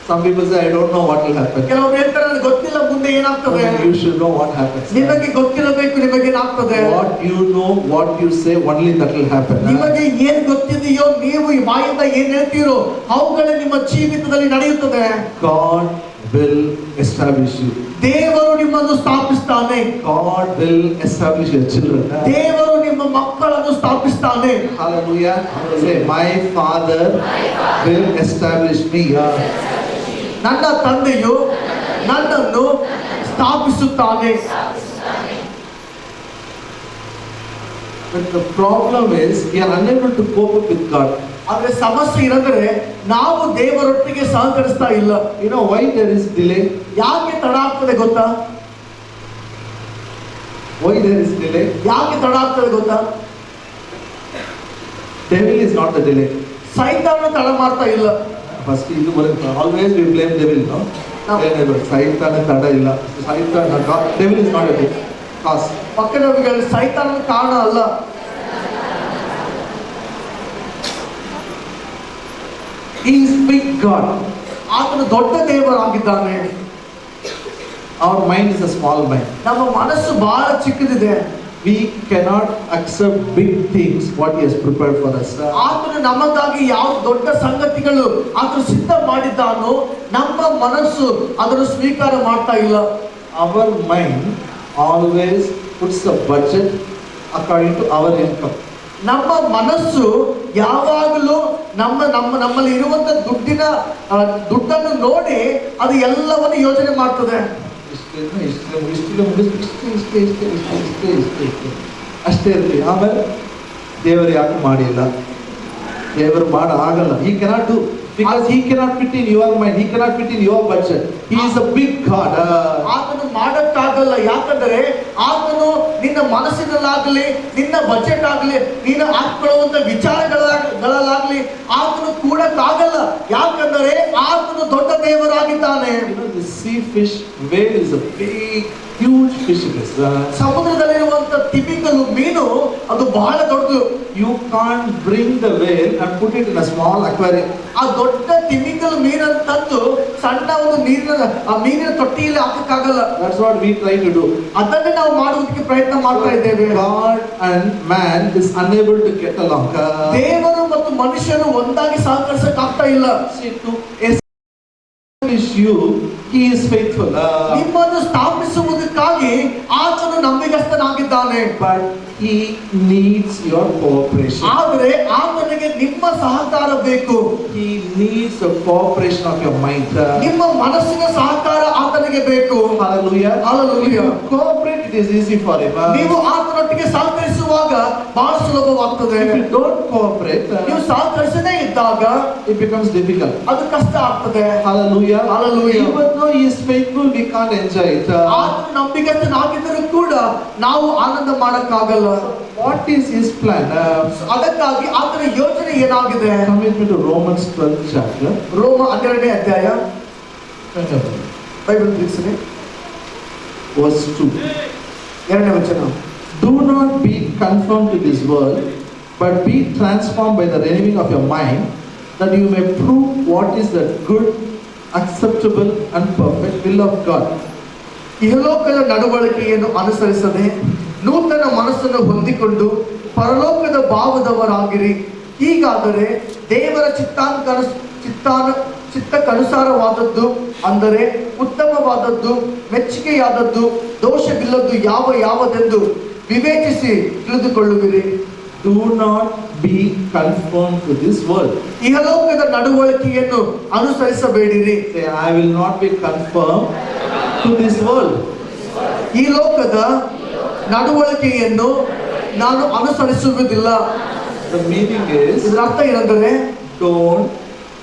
Some people say, I don't know what will happen. ಕೆಲವರು ಹೇಳ್ತಾರೆ, ನನಗೆ ಗೊತ್ತಿಲ್ಲ ಮುಂದೆ ಏನಾಗ್ತದೆ. You should know what happens. ನಿಮಗೆ ಗೊತ್ತಿರಬೇಕು, ನಿಮಗೆ ಏನಾಗ್ತದೆ. What you know, what you say, only that will happen. ನಿಮಗೆ ಏನ್ ಗೊತ್ತಿದೆಯೋ, ನೀವು ಈ ಬಾಯಿಂದ ಏನ್ ಹೇಳ್ತೀರೋ ಅವುಗಳೇ ನಿಮ್ಮ ಜೀವಿತದಲ್ಲಿ ನಡೆಯುತ್ತದೆ. God will establish you. ದೇವರು ನಿಮ್ಮನ್ನು ಸ್ಥಾಪಿಸ್ತಾನೆ. God will establish your children. ದೇವರು ನಿಮ್ಮ ಮಕ್ಕಳನ್ನು ಸ್ಥಾಪಿಸ್ತಾನೆ. Hallelujah. Say, my father will establish me. ನನ್ನ ತಂದೆಯು ನನ್ನನ್ನು ಸ್ಥಾಪಿಸುತ್ತಾನೆ. But the problem is, we are unable to cope up with God. ಆದ್ರೆ ಸಮಸ್ಯೆ ಏನಂದ್ರೆ ನಾವು ದೇವರೊಟ್ಟಿಗೆ ಸಹಕರಿಸ್ತಾ ಇಲ್ಲ. You know why there is delay? ಯಾಕೆ ತಡ ಆಗ್ತದೆ ಗೊತ್ತಾ? Why there is delay? ಯಾಕೆ ತಡ ಆಗ್ತದೆ ಗೊತ್ತಾ? Devil is not the delay. ಸೈತಾನ ತಡ ಮಾಡ್ತಾ ಇಲ್ಲ. First, always we blame devil, no? Saitan tada illa. Devil is not a big cause. ಪಕ್ಕದವರಿಗೆ ಸೈತಾನ ಕಾರಣ ಅಲ್ಲ. He is big God. ಆತನು ದೊಡ್ಡ ದೇವರಾಗಿದ್ದಾನೆ. Our mind is a small mind. ನಮ್ಮ ಮನಸ್ಸು ಬಹಳ ಚಿಕ್ಕದಿದೆ. We cannot accept big things what he has prepared for us. ಆತನು ನಮಗಾಗಿ ಯಾವ ದೊಡ್ಡ ಸಂಗತಿಗಳು ಆತನು ಸಿದ್ಧ ಮಾಡಿದ್ದಾನೋ ನಮ್ಮ ಮನಸ್ಸು ಅದನ್ನು ಸ್ವೀಕಾರ ಮಾಡ್ತಾ ಇಲ್ಲ. Our mind always puts a budget according to our income. ನಮ್ಮ ಮನಸ್ಸು ಯಾವಾಗಲೂ ನಮ್ಮಲ್ಲಿ ಇರುವಂತ ದುಡ್ಡನ್ನು ನೋಡಿ ಅದು ಎಲ್ಲವನ್ನು ಯೋಚನೆ ಮಾಡ್ತದೆ. ಅಷ್ಟೇ ಇರಲಿ. ಆಮೇಲೆ ದೇವರು ಯಾಕೆ ಮಾಡಿಲ್ಲ, ದೇವರು ಮಾಡ ಆಗಲ್ಲ. He cannot do, because he cannot fit in your mind, he cannot fit in your budget. He is a big God. ಆತನು ಮಾಡಕ್ಕಾಗಲ್ಲ. ಯಾಕಂದ್ರೆ ಆತನು ನಿನ್ನ ಮನಸ್ಸಿನಲ್ಲಾಗಲಿ ನಿನ್ನ ಬಜೆಟ್ ಆಗಲಿ ನೀನು ಹಾಕೊಳ್ಳುವಂತ ವಿಚಾರಗಳಲ್ಲಾಗಲಿ ಆತನು ಕೂಡಕ್ಕಾಗಲ್ಲ. ಯಾಕಂದರೆ ಆತನು ದೊಡ್ಡ ದೇವರಾಗಿದ್ದಾನೆ. The sea fish whale is a big huge fish. ಸಮುದ್ರದಲ್ಲಿರುವಂತ ತಿಮಿಂಗಲು ಮೀನು ಅದು ಬಹಳ ದೊಡ್ಡದು. You can't bring the whale and put it in a small aquarium. ಆ ದೊಡ್ಡ ತಿಮಿಂಗಲು ಮೀನನ್ನು ತಂದು ಸಣ್ಣ ಒಂದು ಮೀನಿನ ತೊಟ್ಟಿಯಲ್ಲಿ ಹಾಕಕ್ಕಾಗಲ್ಲ. That's what we try to do. ಅದನ್ನೇ ನಾವು ಮಾಡುವುದಕ್ಕೆ ಪ್ರಯತ್ನ ಮಾಡ್ತಾ ಇದ್ದೇವೆ. God and man is unable to get along. ದೇವರು ಮತ್ತು ಮನುಷ್ಯರು ಒಂದಾಗಿ ಸಹಕರಿಸಕ್ ಆಗ್ತಾ ಇಲ್ಲ. See, to establish you, he is faithful. ನಿಮ್ಮನ್ನು ಸ್ಥಾಪಿಸುವುದಕ್ಕಾಗಿ ಆತನು ನಂಬಿಗಸ್ತನಾಗಿದ್ದಾನೆ. But he needs your cooperation. ಆದರೆ ಆತನಿಗೆ ನಿಮ್ಮ ಸಹಕಾರ ಬೇಕು. He needs the cooperation of your mind. ನಿಮ್ಮ ಮನಸ್ಸಿನ ಸಹಕಾರ ಆತನಿಗೆ ಬೇಕು. Hallelujah. Hallelujah. If you cooperate, it is easy for him. ನೀವು ಆತನೊಟ್ಟಿಗೆ ಸಹಕರಿಸುವಾಗ ಮಾಡುವಾಗ ಬಹಳ ಸುಲಭವಾಗ್ತದೆ. If you don't cooperate, ನೀವು ಸಹಕರಿಸದೇ ಇದ್ದಾಗ it becomes difficult. ಅದು ಕಷ್ಟ ಆಗ್ತದೆ. Hallelujah. Hallelujah. Even though he is faithful, we can't enjoy it. ಆತನು ನಂಬಿಗಸ್ತನಾಗಿದ್ದರೂ ಕೂಡ ನಾವು ಆನಂದ ಮಾಡಕ್ಕಾಗಲ್ಲ. What is his plan? ಅದಕ್ಕಾಗಿ ಆತನ ಯೋಚನೆ ಏನಾಗಿದೆ? Come with me to Romans 12th chapter. ರೋಮ 12ನೇ ಅಧ್ಯಾಯ ಬೈಬಲ್ ತಿಳಿಸಿದೆ. Verse 2. 2ನೇ ವಚನ. Do not be conformed to this world, but be transformed by the renewing of your mind, that you may prove what is the good, acceptable and perfect will of God. ಇಹಲೋಕದ ನಡವಳಿಕೆಯನ್ನು ಅನುಸರಿಸದೆ ನೂತನ ಮನಸ್ಸನ್ನು ಹೊಂದಿಕೊಂಡು ಪರಲೋಕದ ಭಾವದವರಾಗಿರಿ. ಹೀಗಾದರೆ ದೇವರ ಚಿತ್ತಕ್ಕನುಸಾರವಾದದ್ದು, ಅಂದರೆ ಉತ್ತಮವಾದದ್ದು, ಮೆಚ್ಚುಗೆಯಾದದ್ದು, ದೋಷವಿಲ್ಲದ್ದು ಯಾವುದೆಂದು ವಿವೇಚಿಸಿ ತಿಳಿದುಕೊಳ್ಳುವಿರಿ. Do not be conformed to this world. ಇಹಲೋಕದ ನಡವಳಿಕೆಯನ್ನು ಅನುಸರಿಸಬೇಡಿರಿ. Say, I will not be conformed to this world. ಈ ಲೋಕದ ನಡವಳಿಕೆಯನ್ನು ನಾನು ಅನುಸರಿಸುವುದಿಲ್ಲ. The meaning is, ಇದರ ಅರ್ಥ ಏನೆಂದರೆ, don't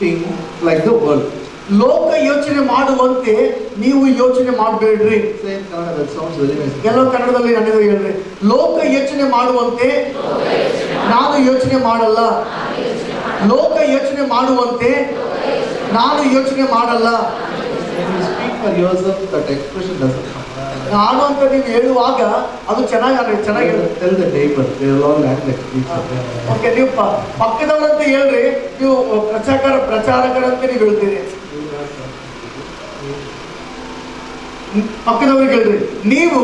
think like the world. ಲೋಕ ಯೋಚನೆ ಮಾಡುವಂತೆ ನೀವು ಯೋಚನೆ ಮಾಡಬೇಡ್ರಿ. Say in Kannada, that sounds very nice. ಎಲ್ಲೋ ಕನ್ನಡದಲ್ಲಿ ನನಗೆ ಹೇಳ್ರಿ. ಲೋಕ ಯೋಚನೆ ಮಾಡುವಂತೆ ನಾನು ಯೋಚನೆ ಮಾಡಲ್ಲ. ಲೋಕ ಯೋಚನೆ ಮಾಡುವಂತೆ ನಾನು ಯೋಚನೆ ಮಾಡಲ್ಲ. When you speak for yourself, that expression doesn't come. ನಾನು ಅಂತ ನೀವು ಹೇಳುವಾಗ ಅದು ಚೆನ್ನಾಗಿ Tell the neighbor, they will all act like each other. Okay, ನೀವು ಪಕ್ಕದವರಂತ ಹೇಳ್ರಿ, ನೀವು ಪ್ರಚಾರಕರಂತೆ ನೀವು ಹೇಳ್ತೀರಿ. ಪಕ್ಕದವ್ರಿಗೆ ಹೇಳ್ರಿ, ನೀವು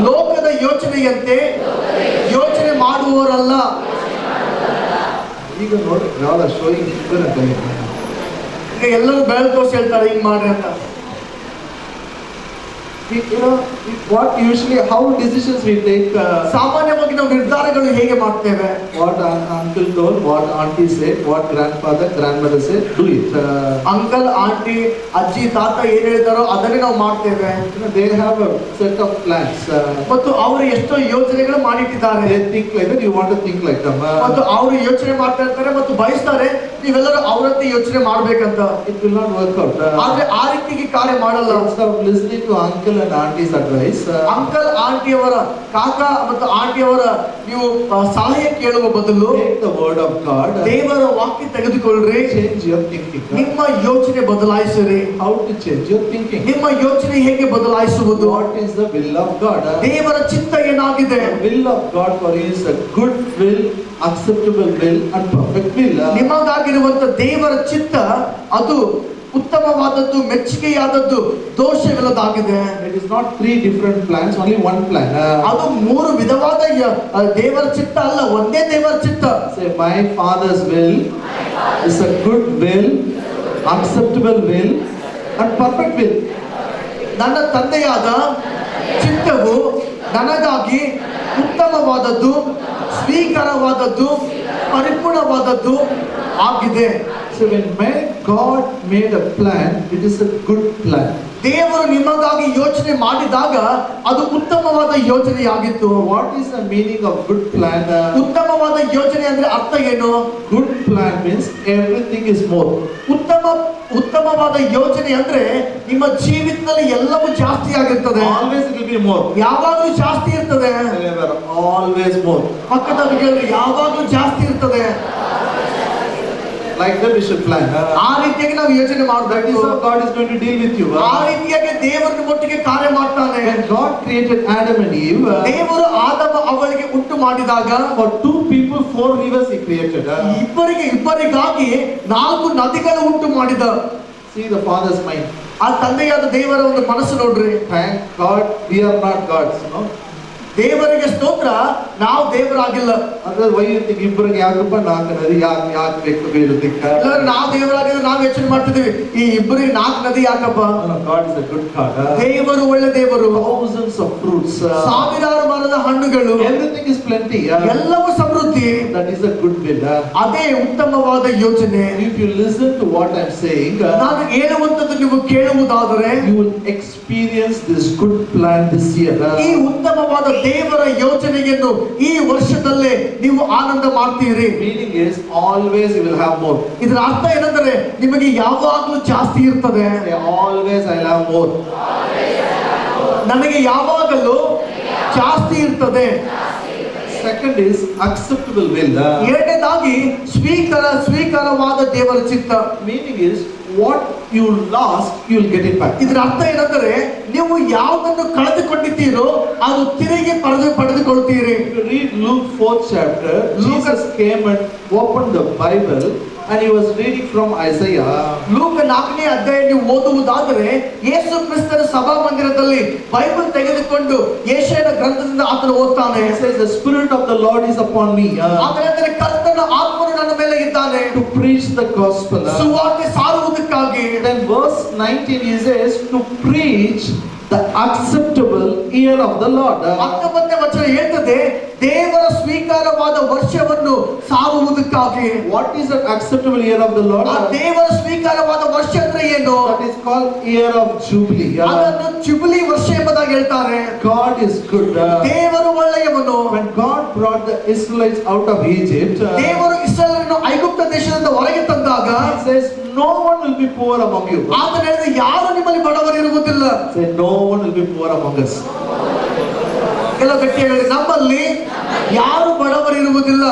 ಲೋಕದ ಯೋಚನೆಯಂತೆ ಯೋಚನೆ ಮಾಡುವವರಲ್ಲ. ಈಗ ನೋಡಿ, ಯಾವ್ದ ಶೋಯಿಂಗ್ ಅಂತ ಈಗ ಎಲ್ಲರೂ ಬೆಳಕು ತೋರಿಸಿ ಹೇಳ್ತಾರೆ ಹಿಂಗ್ ಮಾಡ್ರಿ ಅಂತ. You know, what usually, how decisions we take, ಸಾಮಾನ್ಯವಾಗಿ ನಾವು ನಿರ್ಧಾರಗಳು ಹೇಗೆ ಮಾಡ್ತೇವೆ? what uncle told, what auntie said, what grandfather, grandmother said, do it. Uncle, aunty, ಅಜ್ಜಿ, ತಾತ ಏನ್ ಹೇಳಿದಾರೋ ಅದನ್ನೇ ನಾವು ಮಾಡ್ತೇವೆ. You know, they have a set of plans. ಮತ್ತು ಅವರು ಎಷ್ಟೋ ಯೋಚನೆಗಳು ಮಾಡಿಟ್ಟಿದ್ದಾರೆ. They think like that, you want to think like them. ಮತ್ತು ಅವರು ಯೋಚನೆ ಮಾಡ್ತಾ ಇರ್ತಾರೆ ಮತ್ತು ಬಯಸ್ತಾರೆ ನೀವೆಲ್ಲರೂ ಅವರಂತೆ ಯೋಚನೆ ಮಾಡ್ಬೇಕಂತ. It will not work out. ಆದ್ರೆ ಆ ರೀತಿಗೆ ಕಾರ್ಯ ಮಾಡಲ್ಲ. Instead of listening to uncle and auntie's advice, uncle, ಆಂಟಿಯವರ, ಕಾಕ ಮತ್ತು ಆಂಟಿಯವರ ನೀವು ಸಲಹೆ ಕೇಳುವ ಬದಲು take the word of God. ದೇವರ ವಾಕ್ಯ ತೆಗೆದುಕೊಳ್ಳ್ರಿ. Change your thinking. ನಿಮ್ಮ ಯೋಚನೆ ಬದಲಾಯಿಸಿರಿ. How to change your thinking? ನಿಮ್ಮ ಯೋಚನೆ ಹೇಗೆ ಬದಲಾಯಿಸುವುದು? What is the will of God? ದೇವರ ಚಿತ್ತ ಏನಾಗಿದೆ? The will of God for you is a good will, acceptable will and perfect will. ನಿಮಗಾಗಿರುವಂತ ದೇವರ ಚಿತ್ತ ಅದು ಉತ್ತಮವಾದದ್ದು, ಮೆಚ್ಚುಗೆಯಾದದ್ದು, ದೋಷವಿಲ್ಲದಾಗಿದೆ. It is not three different plans, only one plan. ಅದು ಮೂರು ವಿಧವಾದ ದೇವರ ಚಿತ್ತ ಅಲ್ಲ, ಒಂದೇ ದೇವರ ಚಿತ್ತ. Say, my father's will is a good will, acceptable will and perfect will. ನನ್ನ ತಂದೆಯಾದ ಚಿತ್ತವು ನನಗಾಗಿ ಉತ್ತಮವಾದದ್ದು, ಸ್ವೀಕಾರವಾದದ್ದು, ಪರಿಪೂರ್ಣವಾದದ್ದು ಆಗಿದೆ. So when God made a plan, it is a good plan. ದೇವರು ನಿಮಗಾಗಿ ಯೋಚನೆ ಮಾಡಿದಾಗ ಅದು ಉತ್ತಮವಾದ ಯೋಜನೆಯಾಗಿತ್ತು. What is the meaning of good plan? ಉತ್ತಮವಾದ ಯೋಜನೆ ಅಂದ್ರೆ ಅರ್ಥ ಏನು? Good plan means everything is more. ಉತ್ತಮವಾದ ಯೋಜನೆ ಅಂದ್ರೆ ನಿಮ್ಮ ಜೀವಿತದಲ್ಲಿ ಎಲ್ಲವೂ ಜಾಸ್ತಿ ಆಗಿರ್ತದೆ. Always it will be more. ಯಾವಾಗಲೂ ಜಾಸ್ತಿ ಇರ್ತದೆ. Always more. ಪಕ್ಕದವರಿಗೆ ಯಾವಾಗಲೂ ಜಾಸ್ತಿ ಇರ್ತದೆ. Like that we should plan. ಆ ರೀತಿಯಾಗಿ ನಾವು ಯೋಚನೆ ಮಾಡಬೇಕು. That is how God is going to deal with you. ಆ ರೀತಿಯಾಗಿ ದೇವರು ಒಟ್ಟಿಗೆ ಕಾರ್ಯ ಮಾಡ್ತಾನೆ. When God created Adam and Eve, ದೇವರು ಆದಮ ಅವಳಿಗೆ ಉಂಟು ಮಾಡಿದಾಗ for two people 4 rivers he created. ಇಬ್ಬರಿಗಾಗಿ 4 ನದಿಗಳು ಉಂಟು ಮಾಡಿದ. See the Father's mind. ಆ ತಂದೆಯಾದ ದೇವರ ಒಂದು ಮನಸ್ಸು ನೋಡ್ರಿ. Thank God we are not gods, no? ದೇವರಿಗೆ ಸ್ತೋತ್ರ, ನಾವು ದೇವರಾಗಿಲ್ಲ. ಅಂದ್ರೆ why you think ಇಬ್ಬರಿಗೆ ಯಾಕಪ್ಪ 4 ನದಿ ಯಾಕೆ ಬೇಕು ಬೀಳೋದಕ್ಕೆ? ನಾವು ದೇವರಾಗಿದ್ರೆ ನಾವು ಯೋಚನೆ ಮಾಡ್ತಿದೀವಿ, ಈ ಇಬ್ಬರಿಗೆ 4 ನದಿ ಯಾಕಪ್ಪ? God is a good God. ದೇವರು ಒಳ್ಳೆ ದೇವರು. Thousands of fruits. ಸಾವಿರಾರು ಮರದ ಹಣ್ಣುಗಳು. Everything is plenty. ಎಲ್ಲವೂ ಸಮೃದ್ಧಿ. That is a good will. ಅದೇ ಉತ್ತಮವಾದ ಯೋಚನೆ. If you listen to what I am saying, ನಾನು ಹೇಳುವಂತದ್ದು ನೀವು ಕೇಳುವುದಾದರೆ you will experience this good plan this year. ಈ ಉತ್ತಮವಾದ ದೇವರ ಯೋಜನೆಯನ್ನು ಈ ವರ್ಷದಲ್ಲೇ ನೀವು ಆನಂದ ಮಾಡ್ತೀರಿ. Meaning is always you will have more. ಇದರ ಅರ್ಥ ಏನಂದ್ರೆ ನಿಮಗೆ ಯಾವಾಗಲೂ ಜಾಸ್ತಿ ಇರ್ತದೆ. Say, always I'll have more. ನನಗೆ ಯಾವಾಗಲೂ ಜಾಸ್ತಿ ಇರ್ತದೆ. Second is acceptable will. ಎರಡನೇದಾಗಿ ಸ್ವೀಕಾರವಾದ ದೇವರ ಚಿತ್ತ. Meaning is what you lost, you will get it back. ಇದರ ಅರ್ಥ ಏನಂದ್ರೆ ನೀವು ಯಾವುದನ್ನು ಕಳೆದುಕೊಂಡಿದ್ದೀರೋ ಅದು ತಿರುಗಿ ಪಡೆದುಕೊಳ್ತೀರಿ. If you read Luke 4th chapter, Jesus came and opened the Bible and he was reading from Isaiah. ಲೂಕ 4ನೇ ಅಧ್ಯಾಯ ನೀವು ಓದುವುದಾದರೆ ಯೇಸು ಕ್ರಿಸ್ತನ ಸಭಾ ಮಂದಿರದಲ್ಲಿ ಬೈಬಲ್ ತೆಗೆದುಕೊಂಡು ಯೆಶಾಯನ ಗ್ರಂಥದಿಂದ ಆತನು ಓದ್ತಾನೆ. He says, the Spirit of the Lord is upon me. ಆತನೆಂದರೆ ಕರ್ತನ ಆತ್ಮನು ನನ್ನ ಮೇಲೆ ಇದ್ದಾನೆ. To preach the gospel. ಸುವಾರ್ತೆ ಸಾರುವುದಕ್ಕಾಗಿ. Then verse 19 he says, to preach the acceptable year of the Lord. 19ನೇ ವಚನ ಹೇಳ್ತದೆ ದೇವರ ಸ್ವೀಕಾರವಾದ ವರ್ಷವನ್ನು ಸಾರುವುದಕ್ಕಾಗಿ. What is that acceptable year of the Lord? ಆ ದೇವರ ಸ್ವೀಕಾರವಾದ ವರ್ಷ ಅಂದ್ರೆ ಏನು? That is called year of jubilee. ಅದನ್ನು ಜುಬಿಲಿ ವರ್ಷ ಎಂಬುದಾಗಿ ಹೇಳ್ತಾರೆ. God is good. ದೇವರು ಒಳ್ಳೆಯವನು. When God brought the Israelites out of Egypt, ದೇವರು ಇಸ್ರಾಯೇಲರನ್ನು ಐಗುಪ್ತ ದೇಶದಿಂದ ಹೊರಗೆ ತಂದಾಗ he says, no one will be poor among you. ಆತನು ಹೇಳಿದ ಯಾರು ನಿಮ್ಮಲ್ಲಿ ಬಡವರು ಇರುವುದಿಲ್ಲ. Say, no one will be poor among us. ಕೆಲವು ಗಟ್ಟಿಯಾಗಿ ಹೇಳಿ, ನಮ್ಮಲ್ಲಿ ಯಾರು ಬಡವರು ಇರುವುದಿಲ್ಲ.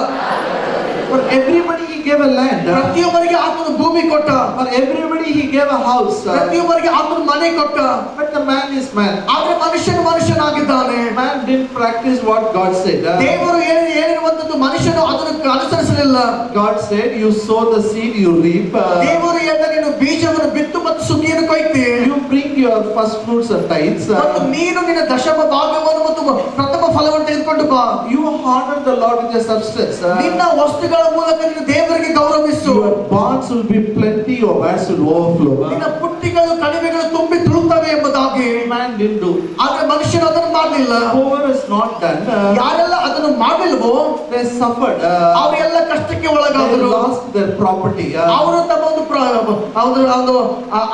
For everybody he gave a land. ಪ್ರತಿಯೊಬ್ಬರಿಗೆ ಆತನು ಭೂಮಿ ಕೊಟ್ಟ. For everybody he gave a house. ಪ್ರತಿಯೊಬ್ಬರಿಗೆ ಆತನು ಮನೆ ಕೊಟ್ಟ. But the man is man. ಆದ್ರೆ ಮನುಷ್ಯನಾಗಿದ್ದಾನೆ. Man didn't practice what God said. ದೇವರು ಹೇಳಿರುವಂತದ್ದು ಮನುಷ್ಯನು ಅದನ್ನು ಅನುಸರಿಸಲಿಲ್ಲ. God said, you sow the seed, you reap. ದೇವರು ಹೇಳಿದ ನೀನು ಬೀಜವನ್ನು ಬಿತ್ತು ಮತ್ತು ಸುಗ್ಗಿಯನ್ನು ಕೊಯ್ತಿ. You bring your first fruits and tithes. ಮತ್ತು ನೀನು ನಿನ್ನ ದಶಮ ಭಾಗವನ್ನು ಮತ್ತು ಪ್ರಥಮ ಫಲವನ್ನು ತೆಗೆದುಕೊಂಡು ಬಾ. You honor the Lord with your substance. ನಿನ್ನ ವಸ್ತುಗಳ ಮೂಲಕ ನೀನು ದೇವರಿಗೆ ಗೌರವಿಸು. Your barns will be plenty, your vats will overflow. ನಿನ್ನ ಪುಟ್ಟಿಗಳು ಕಣಿವೆಗಳು ತುಂಬಿ ತುಳುಕ್ತವೆ ಎಂಬುದಾಗಿ. Man didn't do. ಆದ್ರೆ ಮನುಷ್ಯನು ಅದನ್ನು ಮಾಡಲಿಲ್ಲ. Whoever is not done, ಯಾರೆಲ್ಲ ಅದನ್ನು ಮಾಡಲಿಲ್ವೋ they suffered. ಅವರೆಲ್ಲ ಕಷ್ಟಕ್ಕೆ They ಒಳಗಾದರು. lost their property. ಅವರು ತಮ್ಮ ಒಂದು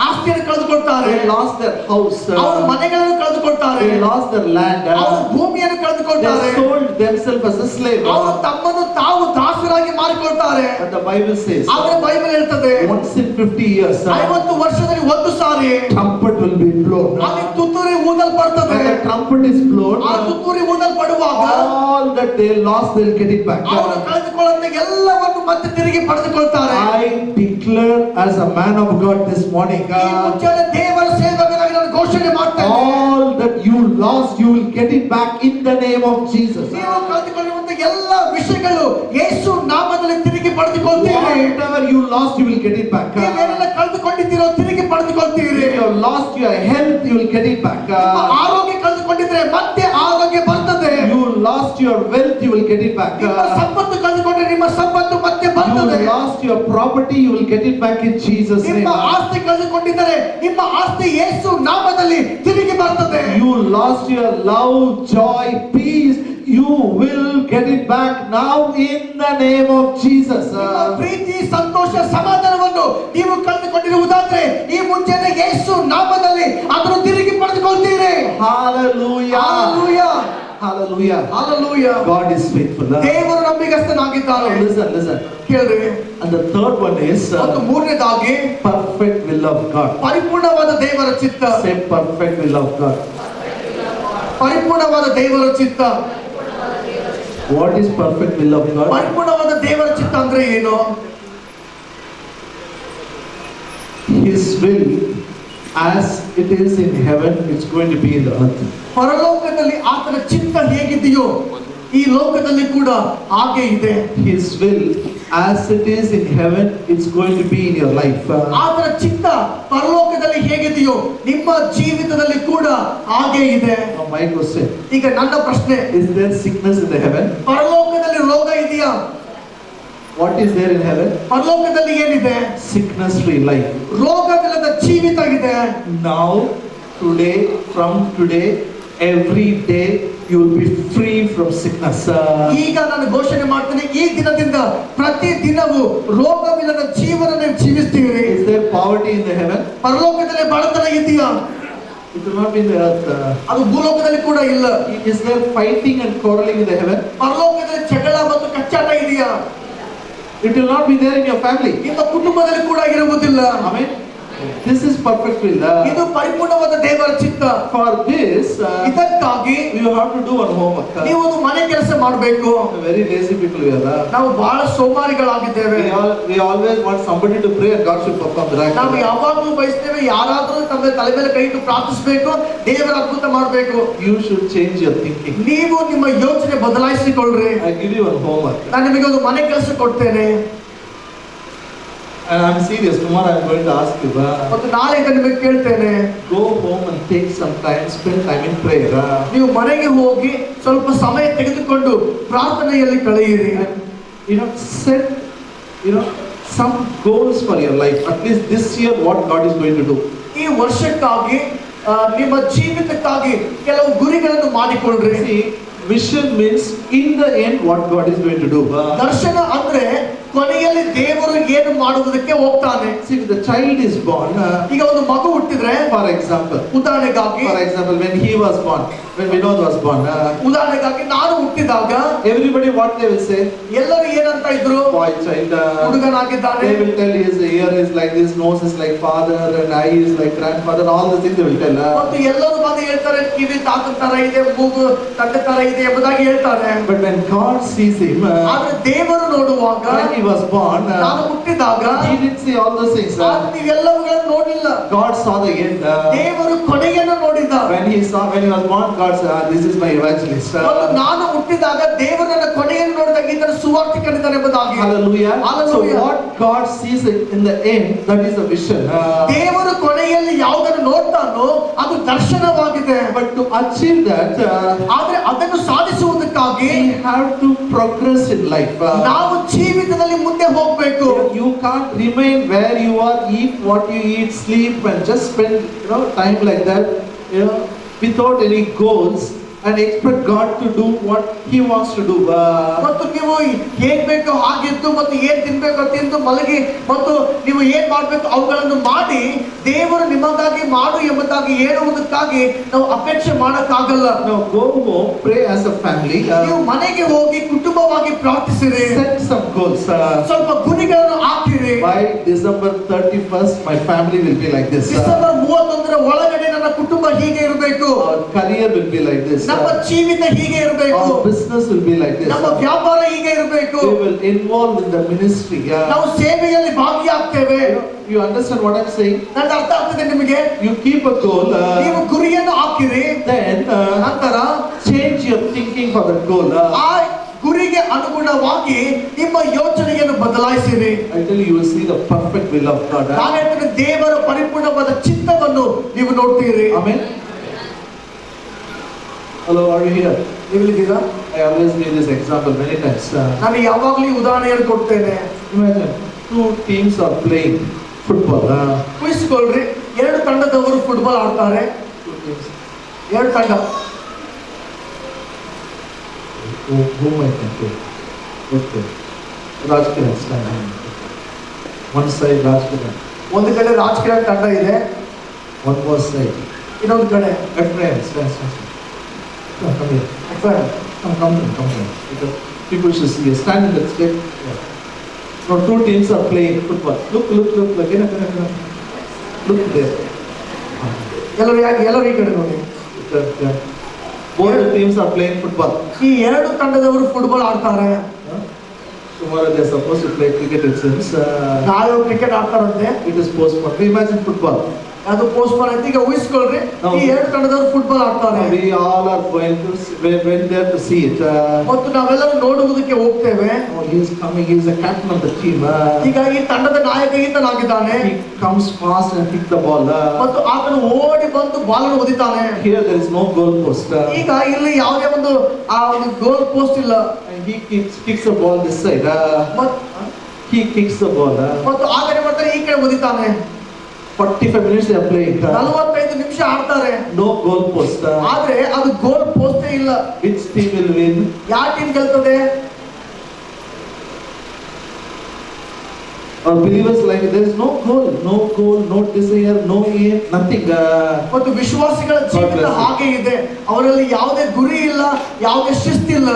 ಆಸ್ತಿಯನ್ನು ಕಳೆದುಕೊಳ್ತಾರೆ. They lost their house. ಅವರು ಮನೆಗಳನ್ನು ಕಳೆದುಕೊಳ್ತಾರೆ. They lost their land. ಅವರು ಭೂಮಿಯನ್ನು ಕಳೆದುಕೊಳ್ತಾರೆ. They sold themselves as a slave. ಅವರು ತಮ್ಮನ್ನು ತಾವು ದಾಸರಾಗಿ ಮಾರಿಕೊಳ್ತಾರೆ. But the Bible says, ಆದ್ರೆ ಬೈಬಲ್ ಹೇಳ್ತದೆ once in 50 years, 50 ವರ್ಷದಲ್ಲಿ ಒಂದು ಸಾರಿ trumpet will be blown. ಅಲ್ಲಿ ತುತ್ತೂರಿ ಊದಲ್ಪಡ್ತದೆ. When the trumpet is blown, ಆ ತುತ್ತೂರಿ ಊದಲ್ಪಡುವಾಗ all that they lost, they'll get it back. ಅವರು ಕಳೆದುಕೊಳ್ಳುವಂತ ಎಲ್ಲವನ್ನು ಮತ್ತೆ ತಿರುಗಿ ಪಡೆದುಕೊಳ್ತಾರೆ. I declare as a man of God this morning, ಈ ಮುಂಜಾನೆ ದೇವರ ಸೇವಕನಾಗಿ ನಾನು ಘೋಷಣೆ ಮಾಡ್ತೇನೆ. all that you lost, you will get it back in the name of Jesus. ನೀವು ಕಳೆದುಕೊಳ್ಳುವಂತ ಎಲ್ಲ ವಿಷಯಗಳು ಯೇಸು ನಾಮದಲ್ಲಿ ತಿರುಗಿ ಪಡೆದುಕೊಳ್ತೀರಿ. Whatever you lost, you will get it back. ನೀವೇನೆಲ್ಲ ಕಳೆದುಕೊಂಡಿದ್ದೀರೋ ತಿರುಗಿ ಪಡೆದುಕೊಳ್ತೀರಿ. If you have lost your health, you will get it back. ನಿಮ್ಮ ಆರೋಗ್ಯ ಕಳೆದುಕೊಂಡಿದ್ರೆ ಮತ್ತೆ ಆರೋಗ್ಯ ಬರ್ತದೆ. You lost your wealth, you will get it back. ನಿಮ್ಮ ಸಂಪತ್ತು ಕಳೆದುಕೊಂಡ್ರೆ ನಿಮ್ಮ ಸಂಪತ್ತು ಮತ್ತೆ You ಬರ್ತದೆ. lost your property, you will get it back in Jesus' name. ನಿಮ್ಮ ಆಸ್ತಿ ಕಳೆದುಕೊಂಡಿದ್ದರೆ ನಿಮ್ಮ ಆಸ್ತಿ ಯೇಸು ನಾಮದಲ್ಲಿ ತಿರುಗಿ ಬರ್ತದೆ. You lost your love, joy, peace, you will get it back now in the name of Jesus. ನಿಮ್ಮ ಪ್ರೀತಿ, ಸಂತೋಷ, ಸಮಾಧಾನವನ್ನು ನೀವು ಕಳೆದುಕೊಂಡಿರುವುದಾದ್ರೆ ಈ ಮುಂಚೆನೆ ಯೇಸು ನಾಮದಲ್ಲಿ ಅದನ್ನು ತಿರುಗಿ ಪಡೆದುಕೊಳ್ತೀರಿ. Hallelujah. Hallelujah. Hallelujah. Hallelujah. God is faithful. ದೇವರು ನಂಬಿಗಸ್ತನಾಗಿದ್ದಾನೆ. Listen. ಕೇಳ್ರಿ. And the third one is ಮತ್ತು ಮೂರನೇದಾಗಿ perfect will of God. ಪರಿಪೂರ್ಣವಾದ ದೇವರ ಚಿತ್ತ. Say perfect will of God. ಪರಿಪೂರ್ಣವಾದ ದೇವರ ಚಿತ್ತ. What is perfect will of God? ಪರಿಪೂರ್ಣವಾದ ದೇವರ ಚಿತ್ತ ಅಂದ್ರೆ ಏನು? His will, as it is in heaven, it's going to be in the earth. ಪರಲೋಕದಲ್ಲಿ ಆತನ ಚಿತ್ತ ಹೇಗಿದೆಯೋ ಈ ಲೋಕದಲ್ಲಿ ಕೂಡ ಹಾಗೆ ಇದೆ. His will, as it is in heaven, it's going to be in your life. ಆತನ ಚಿತ್ತ ಪರಲೋಕದಲ್ಲಿ ಹೇಗಿದೆಯೋ ನಿಮ್ಮ ಜೀವಿತದಲ್ಲಿ ಕೂಡ ಹಾಗೆ ಇದೆ. Now my question, ಈಗ ನನ್ನ ಪ್ರಶ್ನೆ, is there sickness in the heaven? ಪರಲೋಕದಲ್ಲಿ ರೋಗ ಇದೆಯಾ? What is there in heaven? ಪರಲೋಕದಲ್ಲಿ ಏನಿದೆ? Sickness free life. ರೋಗವಿಲ್ಲದ ಜೀವಿತ ಇದೆ. Now, from today, every day you will be free from sickness. ಈಗ ನಾನು ಘೋಷಣೆ ಮಾಡ್ತೇನೆ, ಈ ದಿನದಿಂದ ಪ್ರತಿ ದಿನವೂ ರೋಗವಿಲ್ಲದ ಜೀವನ ನೀವು ಜೀವಿಸ್ತೀರಿ. Is there poverty in the heaven? ಪರಲೋಕದಲ್ಲಿ ಬಡತನ ಇದೆಯಾ? It will not be in the earth. ಅದು ಭೂಲೋಕದಲ್ಲಿ ಕೂಡ ಇಲ್ಲ. Is there fighting and quarreling in the heaven? ಪರಲೋಕದಲ್ಲಿ ಜಗಳ ಮತ್ತು ಕಚ್ಚಾಟ ಇದೆಯಾ? It will not be there in your family. ನಿಮ್ಮ ಕುಟುಂಬದಲ್ಲಿ ಕೂಡ ಇರುವುದಿಲ್ಲ. Amen. This is perfect will. ಇದು ಪರಿಪೂರ್ಣವಾದ ದೇವರ ಚಿತ್ತ. For this, ಇದಕ್ಕಾಗಿ you have to do one homework. ನೀವು ಒಂದು ಮನೆ ಕೆಲಸ ಮಾಡಬೇಕು. Very lazy people we are. ನಾವು ಬಹಳ ಸೋಮಾರಿಗಳಾಗಿದ್ದೇವೆ. We always want somebody to pray and God should perform miracles. ನಾವು ಯಾವಾಗಲೂ ಬಯಸ್ತೇವೆ ಯಾರಾದರೂ ತಮ್ಮ ತಲೆ ಮೇಲೆ ಕೈ ಇಟ್ಟು ಪ್ರಾರ್ಥಿಸಬೇಕು, ದೇವರ ಅದ್ಭುತ ಮಾಡಬೇಕು. You should change your thinking. ನೀವು ನಿಮ್ಮ ಯೋಚನೆ ಬದಲಾಯಿಸಿಕೊಳ್ಳ್ರಿ. I give you one homework. ನಾನು ನಿಮಗೆ ಒಂದು ಮನೆ ಕೆಲಸ ಕೊಡ್ತೇನೆ. And I'm serious. Tomorrow I'm going to ask you. ಮತ್ತು ನಾಳೆ ನಿಮಗೆ ಕೇಳ್ತೇನೆ. Go home and take some time, spend time in prayer. ನೀವು ಮನೆಗೆ ಹೋಗಿ ಸ್ವಲ್ಪ ಸಮಯ ತೆಗೆದುಕೊಂಡು ಪ್ರಾರ್ಥನೆಯಲ್ಲಿ ಕಳೆಯಿರಿ. Set some goals for your life. At least this year, what God is going to do. ಈ ವರ್ಷಕ್ಕಾಗಿ ನಿಮ್ಮ ಜೀವಿತಕ್ಕಾಗಿ ಕೆಲವು ಗುರಿಗಳನ್ನು ಮಾಡಿಕೊಳ್ಳ್ರಿ. See, vision means in the end what God is going to do. ದರ್ಶನ ಅಂದ್ರೆ ಕೊನೆಯಲ್ಲಿ ದೇವರು ಏನು ಮಾಡುವುದಕ್ಕೆ ಹೋಗ್ತಾನೆ. See, the child is born. ಈಗ ಒಂದು ಮಗು ಹುಟ್ಟಿದ್ರೆ, for example, when he was born, when Vinod was born, ಉದಾಹರಣೆಗಾಗಿ ನಾನು ಹುಟ್ಟಿದಾಗ everybody what they will say? ಎಲ್ಲರೂ ಏನಂತ ಇದ್ರು? Boy child. ಹುಡುಗನಾಗಿದ್ದಾನೆ. They will tell his ear is like this, nose is like father, and eye is like grandfather. All the things they will tell. ಮತ್ತು ಎಲ್ಲರೂ ಬಂದು ಹೇಳ್ತಾರೆ, ಕಿವಿ ತಾತನ ತರ ಇದೆ, ಮೂಗು ತಂದೆ ತರ ಇದೆ ಎಂಬುದಾಗಿ ಹೇಳ್ತಾರೆ. But when God sees him, ಆದ್ರೆ ದೇವರು ನೋಡುವಾಗ, when he was born, ನಾನು ಹುಟ್ಟಿದಾಗ he didn't see all those things. ನೀವೆಲ್ಲವುಗಳನ್ನು ನೋಡಿಲ್ಲ. God saw the end. ದೇವರು ಕೊನೆಯನ್ನು ನೋಡಿದ. When he was born, God said, this is my evangelist. ಮತ್ತು ನಾನು ಹುಟ್ಟಿದಾಗ ದೇವರನ್ನ ಕೊನೆಯನ್ನು ನೋಡಿದಾಗ ಈತನ ಸುವಾರ್ತಿಕನಿದ್ದಾನೆ ಎಂಬುದಾಗಿ. Hallelujah. So what God sees in the end, that is the vision. ದೇವರು ಕೊನೆಯಲ್ಲಿ ಯಾವುದನ್ನು ನೋಡ್ತಾನೋ ಅದು ದರ್ಶನವಾಗಿದೆ. But to achieve that, ಆದ್ರೆ ಅದನ್ನು ಸಾಧಿಸುವುದಕ್ಕಾಗಿ we have to progress in life. ನಾವು ಜೀವಿತದಲ್ಲಿ ಮುಂದೆ ಹೋಗಬೇಕು. You can't remain where you are, eat what you eat, sleep, and just spend time like that, without any goals, and expect God to do what He wants to do. ಮತ್ತು ನೀವು ಹೇಗೆ ಬೇಕೋ ಹಾಗಿದ್ದು ಮತ್ತು ಏನ್ ತಿನ್ಬೇಕೋ ತಿಂದು ಮಲಗಿ ಮತ್ತು ನೀವು ಏನ್ ಮಾಡ್ಬೇಕು ಅವುಗಳನ್ನು ಮಾಡಿ ದೇವರು ನಿಮಗಾಗಿ ಮಾಡು ಎಂಬುದಾಗಿ ಹೇಳುವುದಕ್ಕಾಗಿ ನಾವು ಅಪೇಕ್ಷೆ ಮಾಡಕ್ಕಾಗಲ್ಲ. Now go home, pray as a family. ನೀವು ಮನೆಗೆ ಹೋಗಿ ಕುಟುಂಬವಾಗಿ ಪ್ರಾರ್ಥಿಸಿರಿ. Set some goals. ಸ್ವಲ್ಪ ಗುರಿಗಳನ್ನು ಹಾಕಿರಿ. By December 31st, my family will be like this. December 31ರ ಒಳಗಡೆ ನನ್ನ ಕುಟುಂಬ ಹೀಗೆ ಇರಬೇಕು. Our career will be like this. ನಮ್ಮ ಜೀವಿತ ಹೀಗೆ ಇರಬೇಕು. Our business will be like this. ನಮ್ಮ ವ್ಯಾಪಾರ ಹೀಗೆ ಇರಬೇಕು. We will involve in the ministry. ನಾವು ಸೇವೆಯಲ್ಲಿ ಭಾಗಿಯಾಗ್ತೇವೆ. You understand what I'm saying? ನನ್ನ ಅರ್ಥ ಆಗ್ತದೆ ನಿಮಗೆ? You keep a goal. ನೀವು ಗುರಿಯನ್ನು ಹಾಕಿರಿ. Then ನಂತರ change your thinking for that goal. ಆ ಗುರಿಗೆ ಅನುಗುಣವಾಗಿ ನಿಮ್ಮ ಯೋಚನೆಯನ್ನು ಬದಲಾಯಿಸಿರಿ. I tell you, you will see the perfect will of God. ನಾನು ಹೇಳ್ತೇನೆ, ದೇವರ ಪರಿಪೂರ್ಣವಾದ ಚಿತ್ತವನ್ನು ನೀವು ನೋಡ್ತೀರಿ. Amen. Hello, are you here? ನೀವಿದ್ದೀರಾ? I always give this example many times. ನಾನು ಯಾವಾಗಲೂ ಈ ಉದಾಹರಣೆಯನ್ನು ಕೊಡ್ತೇನೆ. Imagine 2 teams are playing football. ಊಹಿಸಿಕೊಳ್ಳ್ರಿ, 2 ತಂಡದವರು ಫುಟ್ಬಾಲ್ ಆಡ್ತಾರೆ. 2 teams. 2 ತಂಡ. Whom I can play? Okay. Rajkiran stand. One side Rajkiran. ಒಂದು ಕಡೆ ರಾಜಕಿರಣ್ ತಂಡ ಇದೆ. One more side. ಇನ್ನೊಂದು ಕಡೆ Ephraim stand. Come here. FM. Come here. Because people should see you. Stand in that step. Now 2 teams are playing football. Look. Again. Look there. ಎಲ್ಲರೂ ಈ ಕಡೆ ನೋಡಿ. Both the teams are playing football. ಈ 2 ತಂಡದವರು football ಆಡ್ತಾರೆ. Tomorrow they are supposed to play cricket, it seems. ನಾಳೆ cricket ಆಡ್ತಾರಂತೆ. It is postponed. Imagine football. ಅದು ಪೋಸ್ಟ್ಪೋನ್ ಆಯ್ತು. ಈಗ ಊಹಿಸ್ಕೊಳ್ರಿ, ಈ 2 ತಂಡದವರು ಫುಟ್ಬಾಲ್ ಆಡ್ತಾರೆ. We all are going to went there to see it. ಮತ್ತು ನಾವೆಲ್ಲರೂ ನೋಡುವುದಕ್ಕೆ ಹೋಗ್ತೇವೆ. He is coming. He is the captain of the team. ಈಗ ಈ ತಂಡದ ನಾಯಕ ಈತನಾಗಿದ್ದಾನೆ. He comes fast and kick the ball. ಮತ್ತು ಆತನು ಓಡಿ ಬಂದು ಬಾಲ್ ಅನ್ನು ಒದಿತಾನೆ. Here there is no goal post. ಈಗ ಇಲ್ಲಿ ಯಾವುದೇ ಒಂದು ಗೋಲ್ ಪೋಸ್ಟ್ ಇಲ್ಲ. And he kicks the ball this side. He kicks the ball. ಮತ್ತು ಆ ಕಡೆ ಬರ್ತಾರೆ, ಈ ಕಡೆ ಒದಿತಾನೆ. 45 minutes they are playing. 45 ನಿಮಿಷ ಆಡ್ತಾರೆ. No goal post. ಆದ್ರೆ ಅದು ಗೋಲ್ ಪೋಸ್ಟೇ ಇಲ್ಲ. Which team will win? ಯಾವ team ಗೆಲ್ತದೆ? Or believers' life, there is no goal, no desire, no aim, nothing. ಮತ್ತು ವಿಶ್ವಾಸಿಗಳ ಜೀವಿತ bless you. ಹಾಗೆ ಇದೆ. ಅವರಲ್ಲಿ ಯಾವುದೇ ಗುರಿ ಇಲ್ಲ, ಯಾವುದೇ ಶಿಸ್ತಿಲ್ಲ.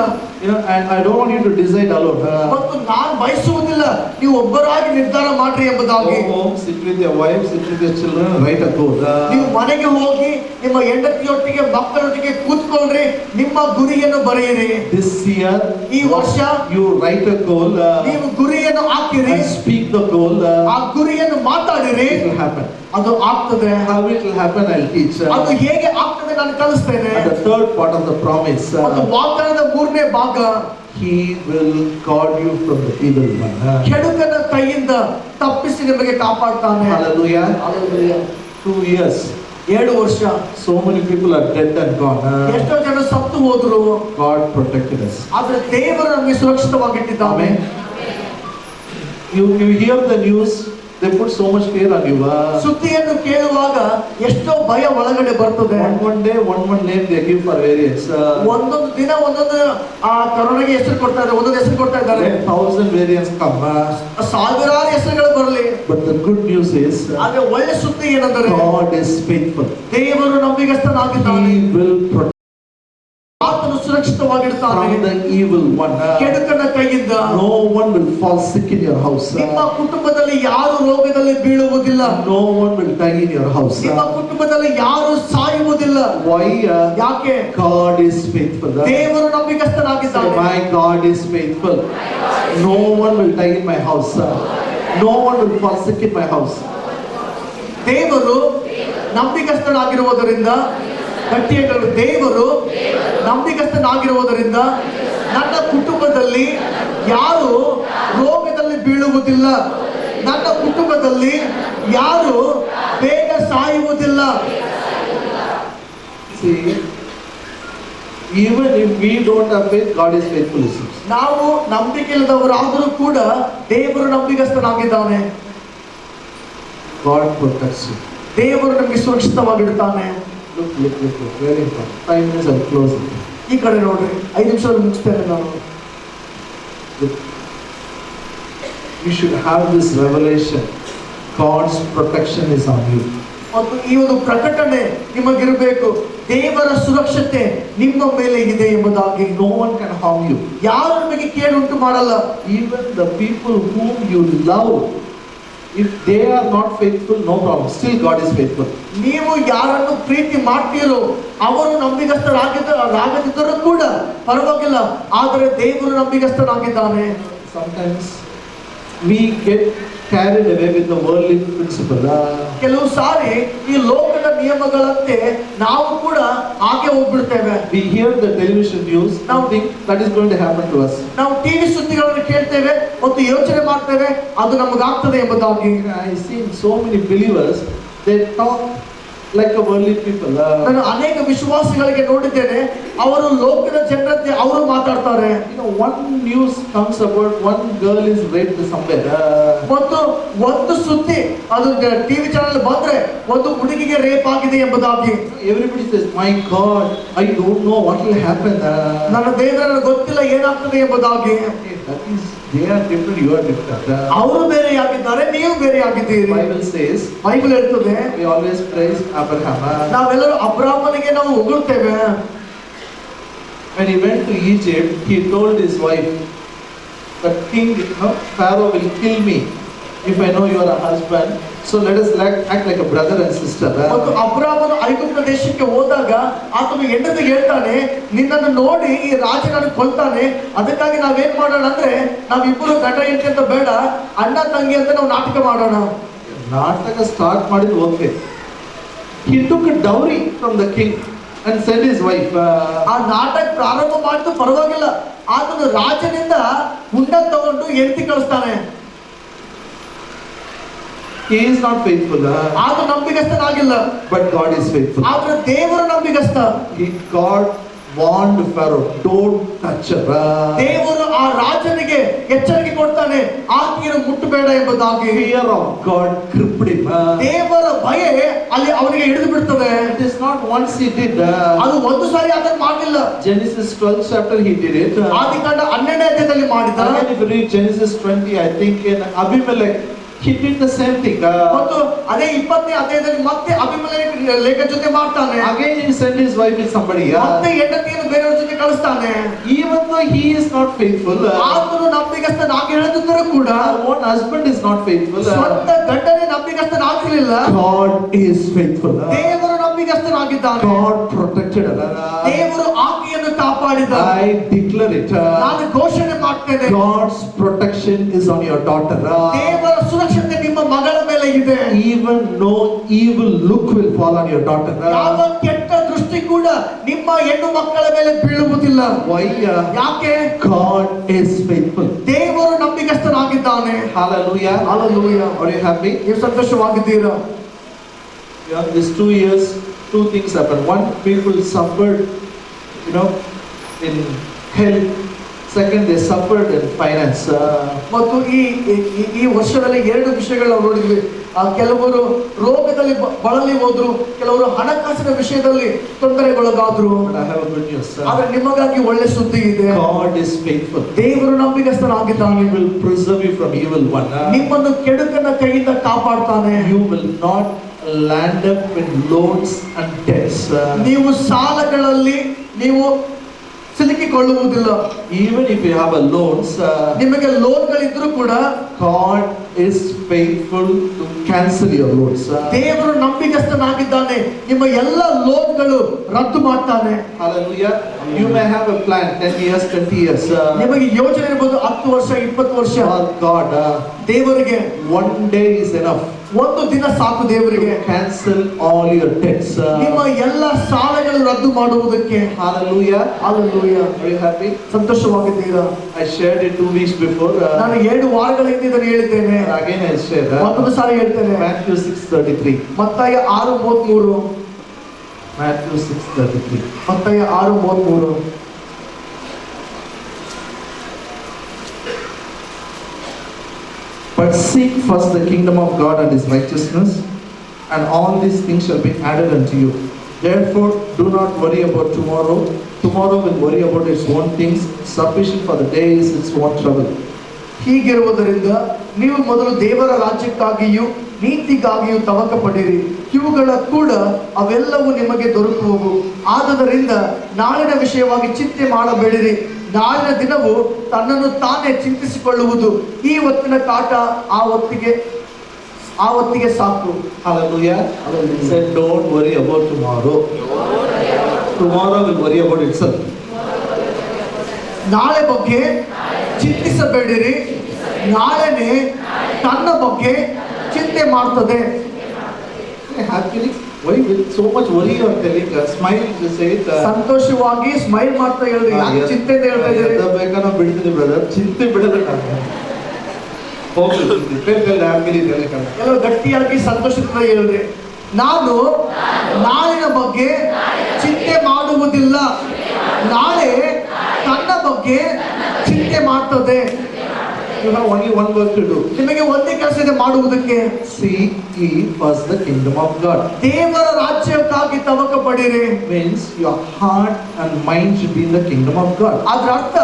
And I don't want you to decide alone. ಮತ್ತು ನಾನು ಬಯಸುವುದಿಲ್ಲ ನೀವು ಒಬ್ಬರಾಗಿ ನಿರ್ಧಾರ ಮಾಡ್ರಿ ಎಂಬುದಾಗಿ. Go home, sit with your wife, sit with your children, write a goal. ನೀವು ಮನೆಗೆ ಹೋಗಿ ನಿಮ್ಮ ಹೆಂಡತಿಯೊಟ್ಟಿಗೆ ಮಕ್ಕಳೊಟ್ಟಿಗೆ ಕೂತ್ಕೊಳ್ರಿ, ನಿಮ್ಮ ಗುರಿಯನ್ನು ಬರೆಯಿರಿ. This year, ಈ ವರ್ಷ you write a goal. ನೀವು ಗುರಿಯನ್ನು ಹಾಕಿರಿ, And speak the goal. ಆ ಗುರಿಯನ್ನು ಮಾತಾಡಿರಿ, It will happen. ಅದು ಆಗ್ತದೆ. How it will happen, I'll teach. ಅದು ಹೇಗೆ ಆಗ್ತದೆ ನಾನು ಕಲಿಸ್ತೇನೆ. And the third part of the promise, ಮತ್ತು ವಾಗ್ದಾನದ ಮೂರನೇ ಭಾಗ, He will guard you from the evil one. ಕೆಡುಕನ ಕೈಯಿಂದ ತಪ್ಪಿಸಿ ನಿಮಗೆ ಕಾಪಾಡ್ತಾನೆ. Hallelujah. Hallelujah. 2 years. 7 ವರ್ಷ So many people are dead and gone. ಎಷ್ಟೋ ಜನ ಸತ್ತು ಹೋದ್ರು, God protected us. ಆದ್ರೆ ದೇವರು ನಮಗೆ ಸುರಕ್ಷಿತವಾಗಿಟ್ಟಿದ್ದಾನೆ. You hear the news, they put so much fear on you. ಸುದ್ದಿಯನ್ನು ಕೇಳುವಾಗ ಎಷ್ಟೋ ಭಯ ಒಳಗಡೆ ಬರ್ತದೆ. One day, one name they give for variants. ಒಂದೊಂದು ದಿನ ಒಂದೊಂದು ಆ ಕರೋನಾಗೆ ಹೆಸರು ಕೊಡ್ತಾ ಇದ್ದಾರೆ, ಒಂದೊಂದು ಹೆಸರು ಕೊಡ್ತಾ ಇದ್ದಾರೆ. 1,000 variants come. ಸಾವಿರಾರು ಹೆಸರುಗಳು ಬರಲಿ. But the good news is, ಆದ್ರೆ ಒಳ್ಳೆ ಸುದ್ದಿ ಏನಂದರೆ God is faithful. ದೇವರು ನಂಬಿಗಸ್ತನಾಗಿದ್ದಾನೆ. He will protect ಆತನು ಸುರಕ್ಷಿತವಾಗಿರ್ತಾನೆ from the evil one. ಕೆಡುಕನ ಕೈಯಿಂದ. No one will fall sick in your house. ನಿಮ್ಮ ಕುಟುಂಬದಲ್ಲಿ ಯಾರು ರೋಗದಲ್ಲಿ ಬೀಳುವುದಿಲ್ಲ. No one will die in your house. ನಿಮ್ಮ ಕುಟುಂಬದಲ್ಲಿ ಯಾರು ಸಾಯುವುದಿಲ್ಲ. Why? ಯಾಕೆ? God is faithful. ದೇವರು Say, ನಂಬಿಗಸ್ತನಾಗಿದ್ದಾನೆ. my God is faithful. No one will die in my house. No one will fall sick in my house. ದೇವರು ನಂಬಿಗಸ್ತನಾಗಿರುವುದರಿಂದ, ಗಟ್ಟಿಯಾಗಲು ದೇವರು ನಂಬಿಗಸ್ತನಾಗಿರುವುದರಿಂದ ನನ್ನ ಕುಟುಂಬದಲ್ಲಿ ಯಾರು ರೋಗದಲ್ಲಿ ಬೀಳುವುದಿಲ್ಲ, ನನ್ನ ಕುಟುಂಬದಲ್ಲಿ ಯಾರು ಬೇಗ ಸಾಯುವುದಿಲ್ಲ. See, even if we don't have faith, God is faithful. ನಾವು ನಂಬಿಕೆ ಇಲ್ಲದವರಾದರೂ ಕೂಡ ದೇವರು ನಂಬಿಗಸ್ತನಾಗಿದ್ದಾನೆ. God protects you. ದೇವರು ನಮಗೆ ಸುರಕ್ಷಿತವಾಗಿಡ್ತಾನೆ. Look, very important. 5 minutes I'll close it. ಈ ಕಡೆ ನೋಡ್ರಿ, 5 ನಿಮಿಷದಲ್ಲಿ ಮುಗಿಸ್ತೇನೆ ನಾನು. Look, you should have this revelation. God's protection is on you. ಮತ್ತು ಈ ಒಂದು ಪ್ರಕಟಣೆ ನಿಮಗಿರಬೇಕು, ದೇವರ ಸುರಕ್ಷತೆ ನಿಮ್ಮ ಮೇಲೆ ಇದೆ ಎಂಬುದಾಗಿ. No one can harm you. ಯಾರು ನಿಮಗೆ ಕೇಡುಂಟು ಮಾಡಲ್ಲ. Even the people whom you love, if they are not faithful, no problem. Still God is faithful. ನೀವು ಯಾರನ್ನು ಪ್ರೀತಿ ಮಾಡ್ತೀರೋ ಅವರು ನಂಬಿಗಸ್ತರಾಗದಿದ್ದರೂ ಕೂಡ ಪರವಾಗಿಲ್ಲ, ಆದರೆ ದೇವರು ನಂಬಿಗಸ್ತನಾಗಿದ್ದಾನೆ. Sometimes we get carried away with the worldly principle. ಕೆಲವು ಸಾರಿ ಈ ಲೋಕದ ನಿಯಮಗಳಂತೆ ನಾವು ಕೂಡ ಹಾಗೆ ಹೋಗ್ಬಿಡ್ತೇವೆ. We hear the television news, now think that is going to happen to us. ನಾವು ಟಿವಿ ಸುದ್ದಿಗಳನ್ನು ಕೇಳ್ತೇವೆ ಮತ್ತು ಯೋಚನೆ ಮಾಡ್ತೇವೆ ಅದು ನಮಗಾಗ್ತದೆ ಎಂಬುದಾಗಿ. I see so many believers, they talk like a worldly people. ನಾನು ಅನೇಕ ವಿಶ್ವಾಸಿಗಳಿಗೆ ನೋಡಿದ್ದೇನೆ, ಅವರು ಲೋಕದ ಜನರಂತೆ ಅವರು ಮಾತಾಡ್ತಾರೆ. One news comes about one girl is raped somewhere. ಮತ್ತು ಒಂದು ಸುದ್ದಿ ಅದು ಟಿವಿ ಚಾನೆಲ್ ಬಂದ್ರೆ ಒಂದು ಹುಡುಗಿಗೆ ರೇಪ್ ಆಗಿದೆ ಎಂಬುದಾಗಿ. Everybody says, my God, I don't know what will happen. ನನ್ನ ದೇವರ ಗೊತ್ತಿಲ್ಲ ಏನಾಗ್ತದೆ ಎಂಬುದಾಗಿ. That is, they are different, you are different. ಅವರು ಬೇರೆಯಾಗಿದ್ದಾರೆ, ನೀವು ಬೇರೆಯಾಗಿದ್ದೀರಿ. Bible says, ಬೈಬಲ್ ಹೇಳ್ತದೆ, we always praise Abraham. ನಾವೆಲ್ಲರೂ ಅಬ್ರಾಹ್ಮನಿಗೆ ನಾವು ಹೊಗಳ್ತೇವೆ. When he went to Egypt, he told his wife, the king, Pharaoh will kill me if I know you are a husband. So let us act like a brother and sister. ಮತ್ತು ಅಬ್ರಾಹ್ಮನು ಐಗುಪ್ತ ದೇಶಕ್ಕೆ ಹೋದಾಗ ಆತನು ಹೆಂಡತಿಗೆ ಹೇಳ್ತಾನೆ, ನಿನ್ನನ್ನು ನೋಡಿ ಈ ರಾಜ ನನಗೆ ಕೊಲ್ತಾನೆ, ಅದಕ್ಕಾಗಿ ನಾವೇನ್ ಮಾಡೋಣ ಅಂದ್ರೆ ನಾವಿಬ್ಬರು ಗಂಡ ಹೆಂಡತಿ ಅಂತ ಬೇಡ, ಅಣ್ಣ ತಂಗಿ ಅಂತ ನಾವು ನಾಟಕ ಮಾಡೋಣ. ನಾಟಕ ಸ್ಟಾರ್ಟ್ ಮಾಡಿದ್ದು okay. He took a dowry from the king and sent his wife. ಆ ನಾಟಕ ಪ್ರಾರಂಭ ಮಾಡಿದ್ದು ಪರವಾಗಿಲ್ಲ, ಆತನು ರಾಜನಿಂದ ಹುಂಡ ತಗೊಂಡು ಹೆಂಡತಿ ಕಳಿಸ್ತಾನೆ. He is not faithful. ಆತ ನಂಬಿಗಸ್ತನಾಗಿಲ್ಲ. But God is faithful. ಆದ್ರೆ ದೇವರು ನಂಬಿಗಸ್ತ. God warned Pharaoh, don't touch her. ದೇವರು ಆ ರಾಜನಿಗೆ ಎಚ್ಚರಿಕೆ ಕೊಡ್ತಾನೆ, ಆಕೆಯನ್ನು ಮುಟ್ಟಬೇಡ ಎಂಬುದಾಗಿ. Fear of God gripped him. ದೇವರ ಭಯ ಅಲ್ಲಿ ಅವನಿಗೆ ಹಿಡಿದು ಬಿಡ್ತದೆ. It is not once he did. ಅದು ಒಂದು ಸಾರಿ ಅದನ್ನು ಮಾಡಲಿಲ್ಲ. Genesis 12 chapter he did it. ಆದಿಕಾಂಡ 12ನೇ ಅಧ್ಯಾಯದಲ್ಲಿ ಮಾಡಿದ. Again if you read Genesis 20, I think in Abimelech, he did the same thing. ಮತ್ತು ಅದೇ 20ನೇ ಅಧ್ಯಾಯದಲ್ಲಿ ಮತ್ತೆ ಅಬೀಮೆಲೆಕ ಜೊತೆ ಮಾಡ್ತಾನೆ. Again he sent his wife with somebody. ಮತ್ತೆ ಹೆಂಡತಿಯನ್ನು ಬೇರೆಯವರ ಜೊತೆ ಕಳಿಸ್ತಾನೆ. Even though he is not faithful, ಆತನು ನಂಬಿಗಸ್ತನಾಗಿರದಿದ್ದರೂ ಕೂಡ, one husband is not faithful, ಸ್ವಂತ ಗಂಡನೇ ನಂಬಿಗಸ್ತನಾಗಿರಲಿಲ್ಲ, God is faithful. ದೇವರು ನಂಬಿಗಸ್ತನಾಗಿದ್ದಾನೆ. God protected her. ದೇವರು ಆಕೆಯನ್ನು ಕಾಪಾಡಿದ್ದಾನೆ. I declare it. ನಾನು ಘೋಷಣೆ ಮಾಡ್ತೇನೆ, God's protection is on your daughter. ದೇವರ ಸುರಕ್ಷತೆ ನಿಮ್ಮ ಮಗಳ ಮೇಲೆ ಇದೆ. Even no evil look will fall on your daughter. ಯಾವ ಕೆಟ್ಟ ದೃಷ್ಟಿ ಕೂಡ ನಿಮ್ಮ ಹೆಣ್ಣು ಮಕ್ಕಳ ಮೇಲೆ ಬೀಳುವುದಿಲ್ಲ. Why? ಯಾಕೆ? God is faithful. ದೇವರು ನಂಬಿಗಸ್ತನಾಗಿದ್ದಾನೆ. Hallelujah. Hallelujah. Are you happy? ನೀವು ಸಂತೋಷವಾಗಿದ್ದೀರಾ? Yeah, these 2 years, two things happened. One, people suffered, in health. Second, they suffered in finance. ಮತ್ತು ಈ ವರ್ಷದಲ್ಲಿ ಎರಡು ವಿಷಯಗಳು ನಾವು ನೋಡಿದ್ವಿ. ಕೆಲವರು ರೋಗದಲ್ಲಿ ಬಳಲಿ ಹೋದ್ರು, ಕೆಲವರು ಹಣಕಾಸಿನ ವಿಷಯದಲ್ಲಿ ತೊಂದರೆಗೊಳಗಾದ್ರು. But I have a good news. ಆದ್ರೆ ನಿಮಗಾಗಿ ಒಳ್ಳೆ ಸುದ್ದಿ ಇದೆ. God is faithful. ದೇವರು ನಂಬಿಗಸ್ತನಾಗಿದ್ದಾನೆ. He will preserve you from evil one. ನಿಮ್ಮನ್ನು ಕೆಡುಕನ ಕೈಯಿಂದ ಕಾಪಾಡ್ತಾನೆ. You will not land up in loans and debts. ನೀವು ಸಾಲಗಳಲ್ಲಿ ನೀವು ಸಿಲುಕಿಕೊಳ್ಳುವುದಿಲ್ಲ. Even if you have a loans, ನಿಮಗೆ ಲೋನ್ಗಳಿದ್ರೂ ಕೂಡ God is faithful to cancel your loans. ದೇವರು ನಂಬಿಗಸ್ತನಾಗಿದ್ದಾನೆ, ನಿಮ್ಮ ಎಲ್ಲ ಲೋನ್ಗಳು ರದ್ದು ಮಾಡ್ತಾನೆ. Hallelujah. You may have a plan 10 years, 20 years. ನಿಮಗೆ ಯೋಜನೆ ಇರಬಹುದು 10 ವರ್ಷ 20 ವರ್ಷ. For God, ದೇವರಿಗೆ one day is enough. ಒಂದು ದಿನ ಸಾಕು ದೇವರಿಗೆ Cancel all your debts. ನಿಮ್ಮ ಎಲ್ಲ ಸಾಲಗಳು ರದ್ದು ಮಾಡುವುದಕ್ಕೆ. Hallelujah. Hallelujah. Are you happy? ಸಂತೋಷವಾಗಿದ್ದೀರಾ? I shared it 2 weeks before. ನಾನು 7 ವಾರಗಳ ಹಿಂದೆ ಇದನ್ನು ಹೇಳಿದ್ದೇನೆ. Again I share. ಮತ್ತೊಂದು ಸಾರಿ ಹೇಳ್ತೇನೆ. Matthew 6:33. ಮತ್ತಾಯ 6:33. Matthew 6:33. ಮತ್ತಾಯ 6:33. But seek first the kingdom of God and his righteousness, and all these things shall be added unto you. Therefore, do not worry about tomorrow. Tomorrow will worry about its own things. Sufficient for the day is its own trouble. ಹೀಗಿರುವುದರಿಂದ ನೀವು ಮೊದಲು ದೇವರ ರಾಜ್ಯಕ್ಕಾಗಿಯೂ ನೀತಿಗಾಗಿಯೂ ತವಕ ಪಡಿರಿ, ಇವುಗಳ ಕೂಡ ಅವೆಲ್ಲವೂ ನಿಮಗೆ ದೊರಕುವವು. ಆದುದರಿಂದ ನಾಳಿನ ವಿಷಯವಾಗಿ ಚಿಂತೆ ಮಾಡಬೇಡಿರಿ, ನಾಳಿನ ದಿನವು ತನ್ನನ್ನು ತಾನೇ ಚಿಂತಿಸಿಕೊಳ್ಳುವುದು. ಈ ಹೊತ್ತಿನ ಕಾಟ ಆ ಹೊತ್ತಿಗೆ ಸಾಕು. Hallelujah. He said, don't worry about tomorrow. Tomorrow will worry about itself. ನಾಳೆ ಬಗ್ಗೆ ಚಿಂತಿಸಬೇಡಿರಿ, ನಾಳೆನೇ ತನ್ನ ಬಗ್ಗೆ ಚಿಂತೆ ಮಾಡ್ತದೆ. Happily, why with so much worry you are telling? Smile, you say it. ಸಂತೋಷವಾಗಿ ಸ್ಮೈಲ್ ಮಾಡ್ತಾ ಹೇಳಿದ್ರಿ, ಯಾಕೆ ಚಿಂತೆ ಅಂತ ಹೇಳ್ತಾ ಇದ್ದೀರಿ? ಬೇಕಾನ ಬಿಡ್ತೀನಿ ಬ್ರದರ್, ಚಿಂತೆ ಬಿಡೋದಕ್ಕೆ ಹೋಗ್ಲಿ. ಕೆಲವು ಗಟ್ಟಿಯಾಗಿ ಸಂತೋಷದಿಂದ ಹೇಳ್ರಿ, ನಾನು ನಾಳಿನ ಬಗ್ಗೆ ಚಿಂತೆ ಮಾಡುವುದಿಲ್ಲ, ನಾಳೆ ತನ್ನ ಬಗ್ಗೆ ಚಿಂತೆ ಮಾಡ್ತದೆ. You have only one work to do. ನಿಮಗೆ ಒಂದೇ ಕೆಲಸ ಇದೆ ಮಾಡುವುದಕ್ಕೆ. Seek ye first the kingdom of God. ದೇವರ ರಾಜ್ಯಕ್ಕಾಗಿ ತವಕ ಪಡಿರಿ. Means your heart and mind should be in the kingdom of God. ಅದರ ಅರ್ಥ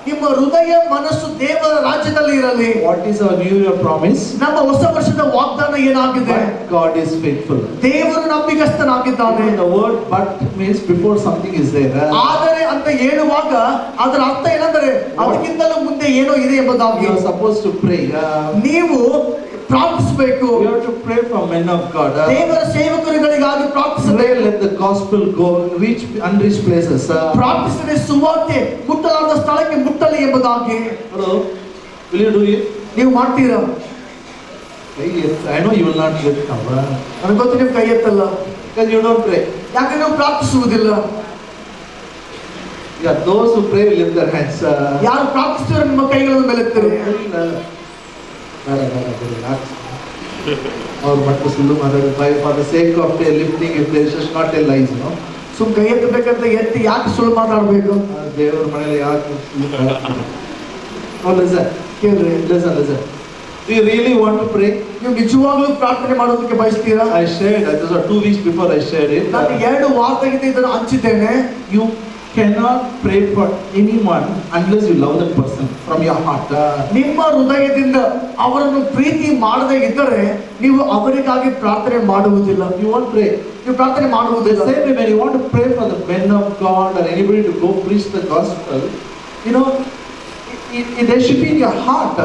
ನಿಮ್ಮ ಹೃದಯ ಮನಸ್ಸು ದೇವರ ರಾಜ್ಯದಲ್ಲಿ ಇರಲಿ. What is our new year promise? ನಮ್ಮ ಹೊಸ ವರ್ಷದ ವಾಗ್ದಾನ ಏನಾಗಿದೆ? God is faithful. ದೇವರು ನಂಬಿಗಸ್ತನಾಗಿದ್ದಾನೆ. The word but means before something is there. ಆದರೆ ಅಂತ ಹೇಳುವಾಗ ಅದರ ಅರ್ಥ ಏನಂದ್ರೆ ಅದಕ್ಕಿಂತಲೂ ಮುಂದೆ ಏನೋ ಇದೆ ಎಂಬುದಾಗಿ. You are supposed to pray. ನೀವು ಪ್ರಾರ್ಥಿಸಬೇಕು. You have to pray for men of God. ದೇವರ ಸೇವಕರುಗಳಿಗಾಗಿ ಪ್ರಾರ್ಥಿಸಬೇಕು. Let the gospel go reach unreached places. ಪ್ರಾರ್ಥಿಸಿದರೆ ಸುವಾರ್ತೆ ಮುಟ್ಟಲಾರದ ಸ್ಥಳಕ್ಕೆ ಮುಟ್ಟಲಿ ಎಂಬುದಾಗಿ. Hello, will you do it? ನೀವು ಮಾಡ್ತೀರಾ? I know you will not lift now. ನನಗೆ ಗೊತ್ತು ನೀವು ಕೈ ಎತ್ತಲ್ಲ. Because you don't pray. ಯಾಕೆ ನೀವು ಪ್ರಾರ್ಥಿಸುವುದಿಲ್ಲ? Yeah, those who pray will lift their hands. ಯಾರು ಪ್ರಾರ್ಥಿಸುತ್ತಾರೆ ನಿಮ್ಮ ಕೈಗಳನ್ನು ಮೇಲೆತ್ತಿರಿ. Or what to sulla madadu for the sake of lifting if they should not tell lies, no. ಸುಮ್ ಕೈ ಎತ್ತಬೇಕಂತ ಎತ್ತಿ ಯಾಕೆ ಸುಳ್ಳು ಮಾತಾಡಬೇಕು? ದೇವರ ಮನೆಯಲ್ಲಿ ಯಾಕೆ? Listen, ಕೇಳ್ರಿ. listen. Do you really want to pray? ನೀವು ನಿಜವಾಗ್ಲೂ ಪ್ರಾರ್ಥನೆ ಮಾಡೋದಕ್ಕೆ ಬಯಸ್ತೀರಾ? I shared, that was 2 weeks before I shared it. ನಾನು 2 ವಾರದಿಂದ ಇದನ್ನು ಹಂಚಿದ್ದೇನೆ. You cannot pray for anyone unless you love that person from your heart. ನಿಮ್ಮ ಹೃದಯದಿಂದ ಅವರನ್ನು ಪ್ರೀತಿ ಮಾಡದೇ ಇದ್ದರೆ ನೀವು ಅವರಿಗಾಗಿ ಪ್ರಾರ್ಥನೆ ಮಾಡುವುದಿಲ್ಲ. You won't pray. ನೀವು ಪ್ರಾರ್ಥನೆ The ಮಾಡುವುದಿಲ್ಲ. same way when you want to pray for the men of God or anybody to go preach the gospel, you know, they should be in your heart.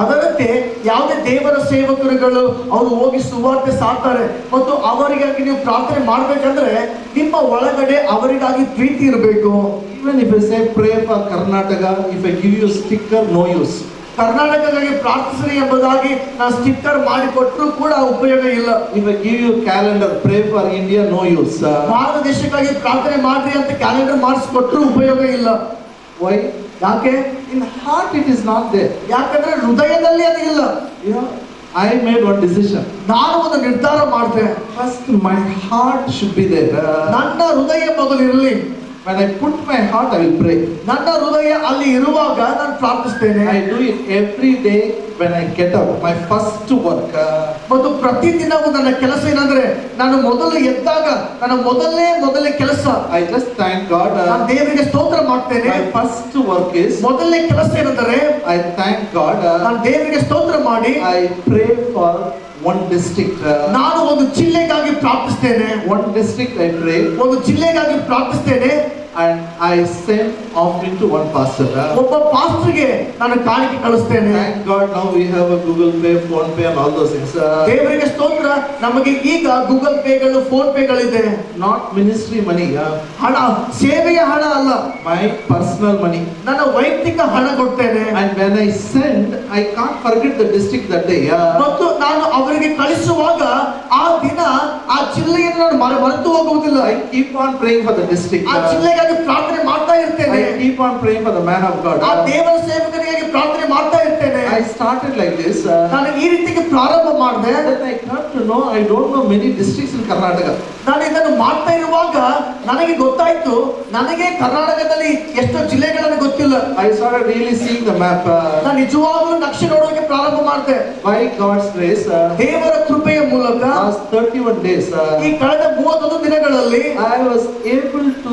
ಅದರಂತೆ ಯಾವುದೇ ದೇವರ ಸೇವಕರುಗಳು ಅವರು ಹೋಗಿ ಸುವಾರ್ತೆ ಸಾರ್ತಾರೆ ಮತ್ತು ಅವರಿಗಾಗಿ ನೀವು ಪ್ರಾರ್ಥನೆ ಮಾಡಬೇಕಂದ್ರೆ ನಿಮ್ಮ ಒಳಗಡೆ ಅವರಿಗಾಗಿ ಪ್ರೀತಿ ಇರಬೇಕು. Even if I say pray for Karnataka, if I give you a sticker, no use. ಕರ್ನಾಟಕಗಾಗಿ ಪ್ರಾರ್ಥಿಸಿ ಎಂಬುದಾಗಿ ನಾನು ಸ್ಟಿಕ್ಕರ್ ಮಾಡಿ ಕೊಟ್ಟರು ಕೂಡ ಉಪಯೋಗ ಇಲ್ಲ. If I give you calendar, pray for India, no use. Bharat ದೇಶಕ್ಕಾಗಿ ಪ್ರಾರ್ಥನೆ ಮಾಡ್ರಿ ಅಂತ ಕ್ಯಾಲೆಂಡರ್ ಮಾಡಿಸ್ಕೊಟ್ರು ಉಪಯೋಗ ಇಲ್ಲ. Why? ಯಾಕೆ? In heart it is not there. ಯಾಕಂದ್ರೆ ಹೃದಯದಲ್ಲಿ ಅದು ಇಲ್ಲ. You know, I made one decision. ನಾನು ಒಂದು ನಿರ್ಧಾರ ಮಾಡಿದೆ. First, my heart should be there. ನನ್ನ ಹೃದಯ ಮೊದಲು ಇರಲಿ. When I put my heart, I will pray. ನನ್ನ ಹೃದಯ ಅಲ್ಲಿ ಇರುವಾಗ ನಾನು ಪ್ರಾರ್ಥಿಸ್ತೇನೆ. I do it every day when I get up. My first work. ಮತ್ತು ಪ್ರತಿದಿನವೂ ನನ್ನ ಕೆಲಸ ಏನಂದ್ರೆ ನಾನು ಮೊದಲು ಎದ್ದಾಗ ನನ್ನ ಮೊದಲನೇ ಕೆಲಸ I just thank God. ನಾನು ದೇವರಿಗೆ ಸ್ತೋತ್ರ ಮಾಡ್ತೇನೆ. My first work is ಮೊದಲನೇ ಕೆಲಸ ಏನಂದ್ರೆ I thank God. ನಾನು ದೇವರಿಗೆ ಸ್ತೋತ್ರ ಮಾಡಿ I pray for one district. ನಾನು ಒಂದು ಜಿಲ್ಲೆಗಾಗಿ ಪ್ರಾರ್ಥಿಸ್ತೇನೆ. One district I pray. ಒಂದು ಜಿಲ್ಲೆಗಾಗಿ ಪ್ರಾರ್ಥಿಸ್ತೇನೆ. And I send offering to one pastor. ಒಬ್ಬ ಪಾಸ್ಟರ್ಗೆ ನಾನು ಕಾಣಿಕೆ ಕಳಿಸ್ತೇನೆ. Thank God now we have a Google Pay, Phone Pay and all those things. ದೇವರಿಗೆ ಸ್ತೋತ್ರ, ನಮಗೆ ಈಗ ಗೂಗಲ್ ಪೇಗಳು ಫೋನ್ ಪೇಗಳಿದೆ. Not ministry money. ಹಣ ಸೇವೆಯ ಹಣ ಅಲ್ಲ, My personal money. ನನ್ನ ವೈಯಕ್ತಿಕ ಹಣ ಕೊಡ್ತೇನೆ. And when I send, I can't forget the district that day. ಮತ್ತು ನಾನು ಅವರಿಗೆ ಕಳಿಸುವಾಗ ಆ ದಿನ ಆ ಜಿಲ್ಲೆಯನ್ನು ನಾನು ಮರೆತು ಹೋಗುವುದಿಲ್ಲ. I keep on praying for the district. ಆ ಜಿಲ್ಲೆಗಾಗಿ ಪ್ರಾರ್ಥನೆ ಮಾಡ್ತಾ ಇರ್ತೇನೆ. I keep on praying for the man of God. ಆ ದೇವರ ಸೇವಕನಿಗಾಗಿ ಪ್ರಾರ್ಥನೆ ಮಾಡ್ತಾ ಇರ್ತೇನೆ. I started like this. ನಾನು ಈ ರೀತಿಗೆ ಪ್ರಾರಂಭ ಮಾಡಿದೆ. Then I got to know I don't know many districts in Karnataka. ನಾನು ಇದನ್ನು ಮಾಡ್ತಾ ಇರುವಾಗ ನನಗೆ ಗೊತ್ತಾಯ್ತು, ನನಗೆ ಕರ್ನಾಟಕದಲ್ಲಿ ಎಷ್ಟೋ ಜಿಲ್ಲೆಗಳನ್ನು ಗೊತ್ತಿಲ್ಲ. I started really seeing the map. ನಾನು ನಿಜವಾಗ್ಲೂ ನಕ್ಷೆ ನೋಡೋಕೆ ಪ್ರಾರಂಭ ಮಾಡಿದೆ. By God's grace, ದೇವರ ಕೃಪೆಯ ಮೂಲಕ last 31 days, ಈ ಕಳೆದ 31 ದಿನಗಳಲ್ಲಿ I was able to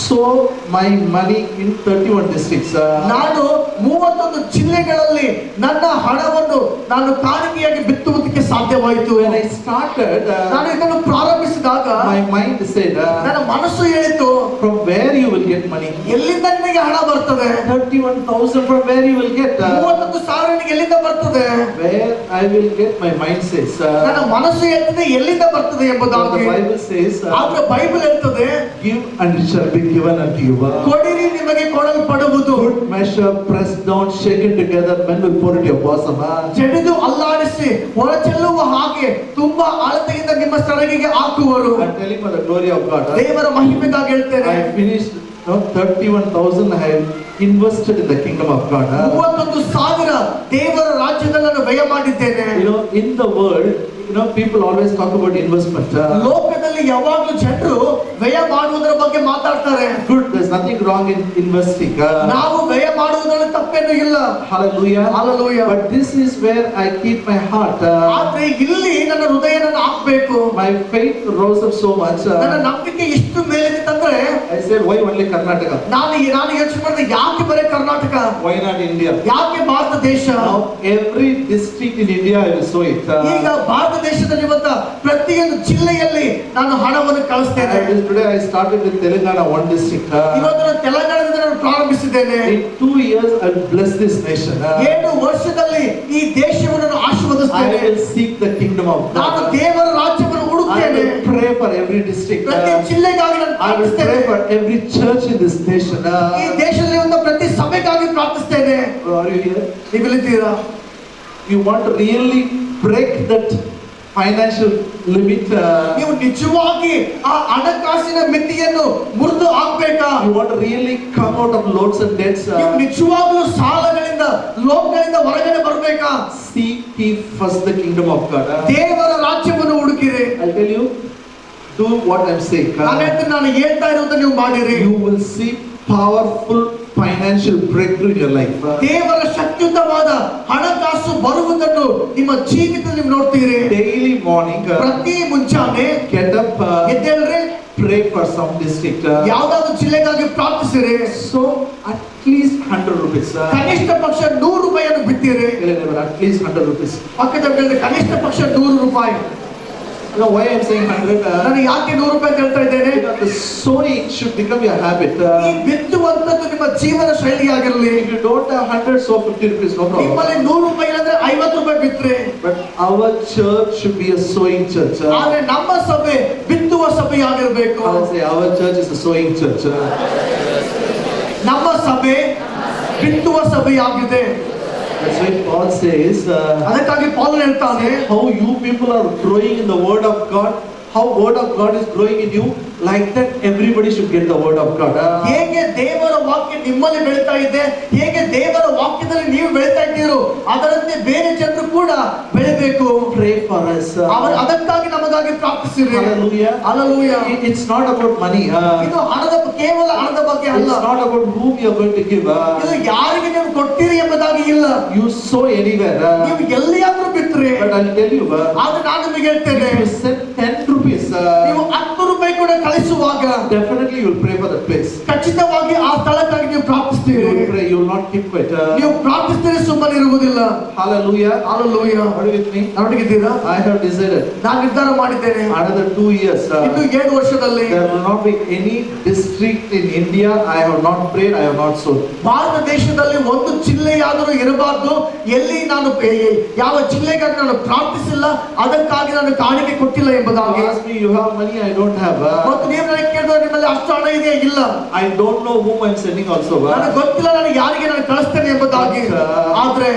sow my money in 31 districts. ನಾನು 31 ಜಿಲ್ಲೆಗಳಲ್ಲಿ ನನ್ನ ಹಣವನ್ನು ನಾನು ಕಾಣಿಕೆಯಾಗಿ ಬಿತ್ತುವುದಕ್ಕೆ ಸಾಧ್ಯವಾಯಿತು. When I started, ನಾನು ಇದನ್ನು ಪ್ರಾರಂಭಿಸಿದಾಗ my mind said, ನನ್ನ ಮನಸ್ಸು ಹೇಳಿತು, from where you will get money? ಎಲ್ಲಿಂದ ನಿನಗೆ ಹಣ ಬರ್ತದೆ? 31,000 from where you will get? 31,000 ನಿನಗೆ ಎಲ್ಲಿಂದ ಬರ್ತದೆ? Where I will get, my mind says. ನನ್ನ ಮನಸ್ಸು ಹೇಳ್ತದೆ ಎಲ್ಲಿಂದ ಬರ್ತದೆ The ಎಂಬುದಾಗಿ. Bible says, ಆದ್ರೆ ಬೈಬಲ್ ಹೇಳ್ತದೆ, give and it shall be given unto you. ಕೊಡಿರಿ ನಿಮಗೆ ಕೊಡಲ್ಪಡುವುದು. Good measure, pressed down, shaken together, men will pour it your bosom. ಜಡಿದು ಅಲ್ಲಾಡಿಸಿ ಹೊರಚೆಲ್ಲುವ ಹಾಗೆ ತುಂಬಾ ಅಳತೆಯಿಂದ ನಿಮ್ಮ ಸೆರಗಿಗೆ ಹಾಕುವರು. I'm telling you the glory of God. ದೇವರ ಮಹಿಮೆಗಾಗಿ ಹೇಳ್ತೇನೆ. I finished 31,000 I have invested in the kingdom of God. 31,000 ದೇವರ ರಾಜ್ಯದಲ್ಲಿ ನಾನು ವ್ಯಯ ಮಾಡಿದ್ದೇನೆ. You know, in the world, you know, people always talk about investment. ಲೋಕದಲ್ಲಿ ಯಾವಾಗಲೂ ಜನರು ವ್ಯಯ ಮಾಡುವುದರ ಬಗ್ಗೆ ಮಾತಾಡ್ತಾರೆ. Good, there's nothing wrong in investing. ನಾವು ವ್ಯಯ ಮಾಡುವುದರಲ್ಲಿ ತಪ್ಪೇನೂ ಇಲ್ಲ. Hallelujah. Hallelujah. But this is where I keep my heart. ಆದ್ರೆ ಇಲ್ಲಿ ನನ್ನ ಹೃದಯನ ಹಾಕ್ಬೇಕು. My faith rose up so much. ನನ್ನ ನಂಬಿಕೆ ಇಷ್ಟು ಮೇಲಿತ್ತಂದ್ರೆ I said, why only Karnataka? ನಾನು ಯೋಚನೆ ಮಾಡಿದೆ, ಯಾಕೆ ಬರೀ ಕರ್ನಾಟಕ, Why not India? ಯಾಕೆ ಭಾರತ ದೇಶ? Now every district in India I will sow it. ಈಗ ಭಾರತ ದೇಶದಲ್ಲಿ ಪ್ರತಿಯೊಂದು ಜಿಲ್ಲೆಯಲ್ಲಿ ನಾನು ಹಣವನ್ನು ಕಳಿಸ್ತೇನೆ. Today I started with Telangana, one district. ಇವತ್ತು ನಾನು ತೆಲಂಗಾಣದಿಂದ ನಾನು ಪ್ರಾರಂಭಿಸಿದ್ದೇನೆ. In 2 years I will bless this nation. 7 ವರ್ಷದಲ್ಲಿ ಈ ದೇಶವನ್ನು ನಾನು I ಆಶೀರ್ವದಿಸ್ತೇನೆ. will seek the kingdom of ನಾನು God. ದೇವರ ರಾಜ್ಯವನ್ನು I ಹುಡುಕ್ತೇನೆ. will pray for every district. ಪ್ರತಿ ಜಿಲ್ಲೆಗಾಗಿ ನಾನು I will ಪ್ರಾರ್ಥಿಸ್ತೇನೆ. pray for every church in this nation. ಈ ದೇಶದಲ್ಲಿ ಒಂದು ಪ್ರತಿ ಸಭೆಗಾಗಿ ಪ್ರಾರ್ಥಿಸ್ತೇನೆ. Are you here? ನೀವು ಇಲ್ಲಿದ್ದೀರಾ? You want to really break that financial limit? ನೀವು ನಿಜವಾಗಿ ಆ ಹಣಕಾಸಿನ ಮಿತಿಯನ್ನು ಮುರಿದು ಹಾಕ್ಬೇಕಾ? You want to really come out of loans and debts? ನೀವು ನಿಜವಾಗ್ಲೂ ಸಾಲಗಳಿಂದ ಲೋಕಗಳಿಂದ ಹೊರಗಡೆ ಬರಬೇಕಾ? Seek ye first the kingdom of God. ದೇವರ ರಾಜ್ಯವನ್ನು ಹುಡುಕಿರಿ. I'll tell you, do what I'm saying. ನಾನು ಹೇಳ್ತಾ ಇರೋದನ್ನ ನೀವು ಮಾಡಿರಿ. You will see powerful financial breakthrough in your life. ದೇವರ ಶಕ್ತಿಯುತವಾದ ಹಣಕಾಸು ಬರುವುದನ್ನು ನಿಮ್ಮ ಜೀವಿತದಲ್ಲಿ ನೀವು ನೋಡ್ತೀರಿ. Daily morning, ಪ್ರತಿ ಮುಂಜಾನೆ get up, ಎದ್ದೇಳ್ರಿ, pray for some district. ಯಾವ್ದಾದ್ರು ಜಿಲ್ಲೆಗಾಗಿ ಪ್ರಾರ್ಥಿಸಿರಿ. So at least 100 rupees. ಕನಿಷ್ಠ ಪಕ್ಷ 100 ರೂಪಾಯಿಯನ್ನು ಬಿಟ್ಟಿರಿ. At least 100 rupees. ಪಕ್ಕದ ಕನಿಷ್ಠ ಪಕ್ಷ 100 ರೂಪಾಯಿ. You know why I am saying 100? ನಾನು ಯಾಕೆ 100 ರೂಪಾಯಿ ಹೇಳ್ತಾ ಇದ್ದೇನೆ? The sowing should become your habit. ಈ ಬಿತ್ತುವಂತದ್ದು ನಿಮ್ಮ ಜೀವನ ಶೈಲಿಯಾಗಿರಲಿ. If you don't have 100, sow 50 rupees, no problem. ನಿಮ್ಮಲ್ಲಿ 100 ರೂಪಾಯಿ ಇಲ್ಲಂದ್ರೆ 50 ರೂಪಾಯಿ ಬಿತ್ತರೆ. But our church should be a sowing church. ಆದ್ರೆ ನಮ್ಮ ಸಭೆ ಬಿತ್ತುವ ಸಭೆಯಾಗಿರಬೇಕು. I will say our church is a sowing church. ನಮ್ಮ ಸಭೆ ಬಿತ್ತುವ ಸಭೆಯಾಗಿದೆ. That's why Paul says, ಅದಕ್ಕಾಗಿ ಪೌಲ್ ಹೇಳ್ತಾನೆ, how you people are growing in the word of God, how word of God is growing in you, like that everybody should get the word of God. ಹೇಗೆ ದೇವರ ವಾಕ್ಯ ನಿಮ್ಮಲ್ಲಿ ಬೆಳೀತಾ ಇದೆ, ಹೇಗೆ ದೇವರ ವಾಕ್ಯದಲ್ಲಿ ನೀವು ಬೆಳೀತಾ ಇದ್ದೀರೋ ಅದರಂತೆ ಬೇರೆ ಜನರು ಕೂಡ ಬೆಳೆಯಬೇಕು. Pray for us. ಅದಕ್ಕಾಗಿ ನಮಗಾಗಿ ಪ್ರಾರ್ಥಿಸಿರಿ. Hallelujah. Hallelujah. It's not about money. ಇದು ಕೇವಲ ಹಣದ ಬಗ್ಗೆ ಅಲ್ಲ. It's not about whom you are going to give. ಇದು ಯಾರಿಗೆ ನೀವು ಕೊಡ್ತೀರಿ ಎಂಬುದಾಗಿ ಇಲ್ಲ. You sow anywhere. ನೀವು ಎಲ್ಲಿಯಾದ್ರೂ ಬಿತ್ತರೆ. But I'll tell you, ಆದ್ರೆ ನಾನು ನಿಮಗೆ ಹೇಳ್ತೇನೆ, if you send 10 rupees, ನೀವು 10 ರೂಪಾಯಿ ಕೂಡ ಕಳಿಸುವಾಗ definitely you will pray for that place. ಖಚಿತವಾಗಿ ಆ ಸ್ಥಳಕ್ಕಾಗಿ ನೀವು ಪ್ರಾರ್ಥಿಸ್ತೀರಿ. You will pray, you will not keep quiet. ನೀವು ಪ್ರಾರ್ಥಿಸ್ತೀರಿ, ಸುಮ್ಮನೆ ಇರುವುದಿಲ್ಲ. Hallelujah. Hallelujah. Are you with me? ನೋಡಿದ್ದೀರಾ? I have decided ನಾನು ನಿರ್ಧಾರ ಮಾಡಿದ್ದೇನೆ, another 2 years. ಇನ್ನು 7 ವರ್ಷದಲ್ಲಿ There will not be any district in India I have not prayed, I have not sown. Bharat ದೇಶದಲ್ಲಿ ಒಂದು ಜಿಲ್ಲೆಯಾದರೂ ಇರಬಾರ್ದು, ಎಲ್ಲಿ ನಾನು ಯಾವ ಜಿಲ್ಲೆಗಾಗಿ ನಾನು ಪ್ರಾರ್ಥಿಸಿಲ್ಲ, ಅದಕ್ಕಾಗಿ ನಾನು ಕಾಣಿಕೆ ಕೊಟ್ಟಿಲ್ಲ ಎಂಬುದಾಗಿ. You ask me, you have money, I don't have. ಮತ್ತು ನೀವು ನನಗೆ ಕೇಳಿದ್ರೆ ನಿಮ್ಮಲ್ಲಿ ಅಷ್ಟು ಹಣ ಇದೆಯಾ? ಇಲ್ಲ. I don't know whom I am sending also. ನನಗೆ ಗೊತ್ತಿಲ್ಲ ನಾನು ಯಾರಿಗೆ ನಾನು ಕಳಿಸ್ತೇನೆ ಎಂಬುದಾಗಿ. ಆದ್ರೆ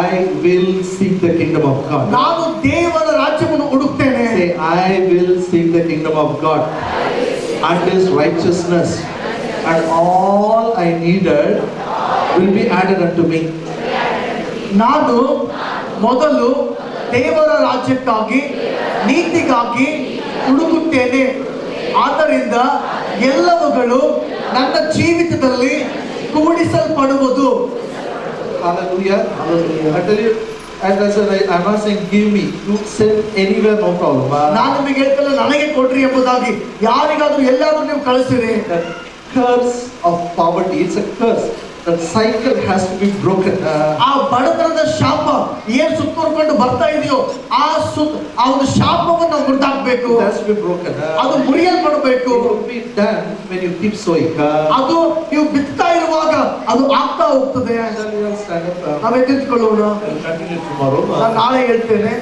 I will seek the kingdom of God. ನಾನು ದೇವರ ರಾಜ್ಯವನ್ನು ಹುಡುಕ್ತೇನೆ. Say, I will seek the kingdom of God and His righteousness, and all I needed will be added unto me. ನಾನು ಮೊದಲು ದೇವರ ರಾಜ್ಯಕ್ಕಾಗಿ ನೀತಿಗಾಗಿ ಹುಡುಕುತ್ತೇನೆ, ಆದ್ದರಿಂದ ಎಲ್ಲವುಗಳು ನನ್ನ ಜೀವಿತದಲ್ಲಿ ಕೂಡಿಸಲ್ಪಡುವುದು. Hallelujah. Hallelujah. I tell you, and that's why I'm not saying give me. You send anywhere, no problem. ನಾನು ನಿಮಗೆ ಹೇಳ್ತಲ್ಲ ನನಗೆ ಕೊಡ್ರಿ ಎಂಬುದಾಗಿ. ಯಾರಿಗಾದ್ರೂ ಎಲ್ಲಾದ್ರೂ ನೀವು ಕಳಿಸಿರಿ. The curse of poverty, it's a curse. That cycle has to be broken. ಆ ಬಡತನದ ಶಾಪ ಏನ್ ಸುತ್ತುಕೊಂಡು ಬರ್ತಾ ಇದೆಯೋ ಆ ಒಂದು ಶಾಪವನ್ನು ನಾವು ಮುರಿದಾಕ್ಬೇಕು. It has to be broken. ಅದು ಮುರಿಯಲ್ಪಡಬೇಕು. It will be done when you keep sowing. ಅದು ನೀವು ಬಿತ್ತಾ ಇರುವಾಗ ಅದು ಆಗ್ತಾ ಹೋಗ್ತದೆ. Shall we all stand up? ನಾವೇ ನಿಂತ್ಕೊಳ್ಳೋಣ. I'll continue tomorrow. ನಾನು ನಾಳೆ ಹೇಳ್ತೇನೆ.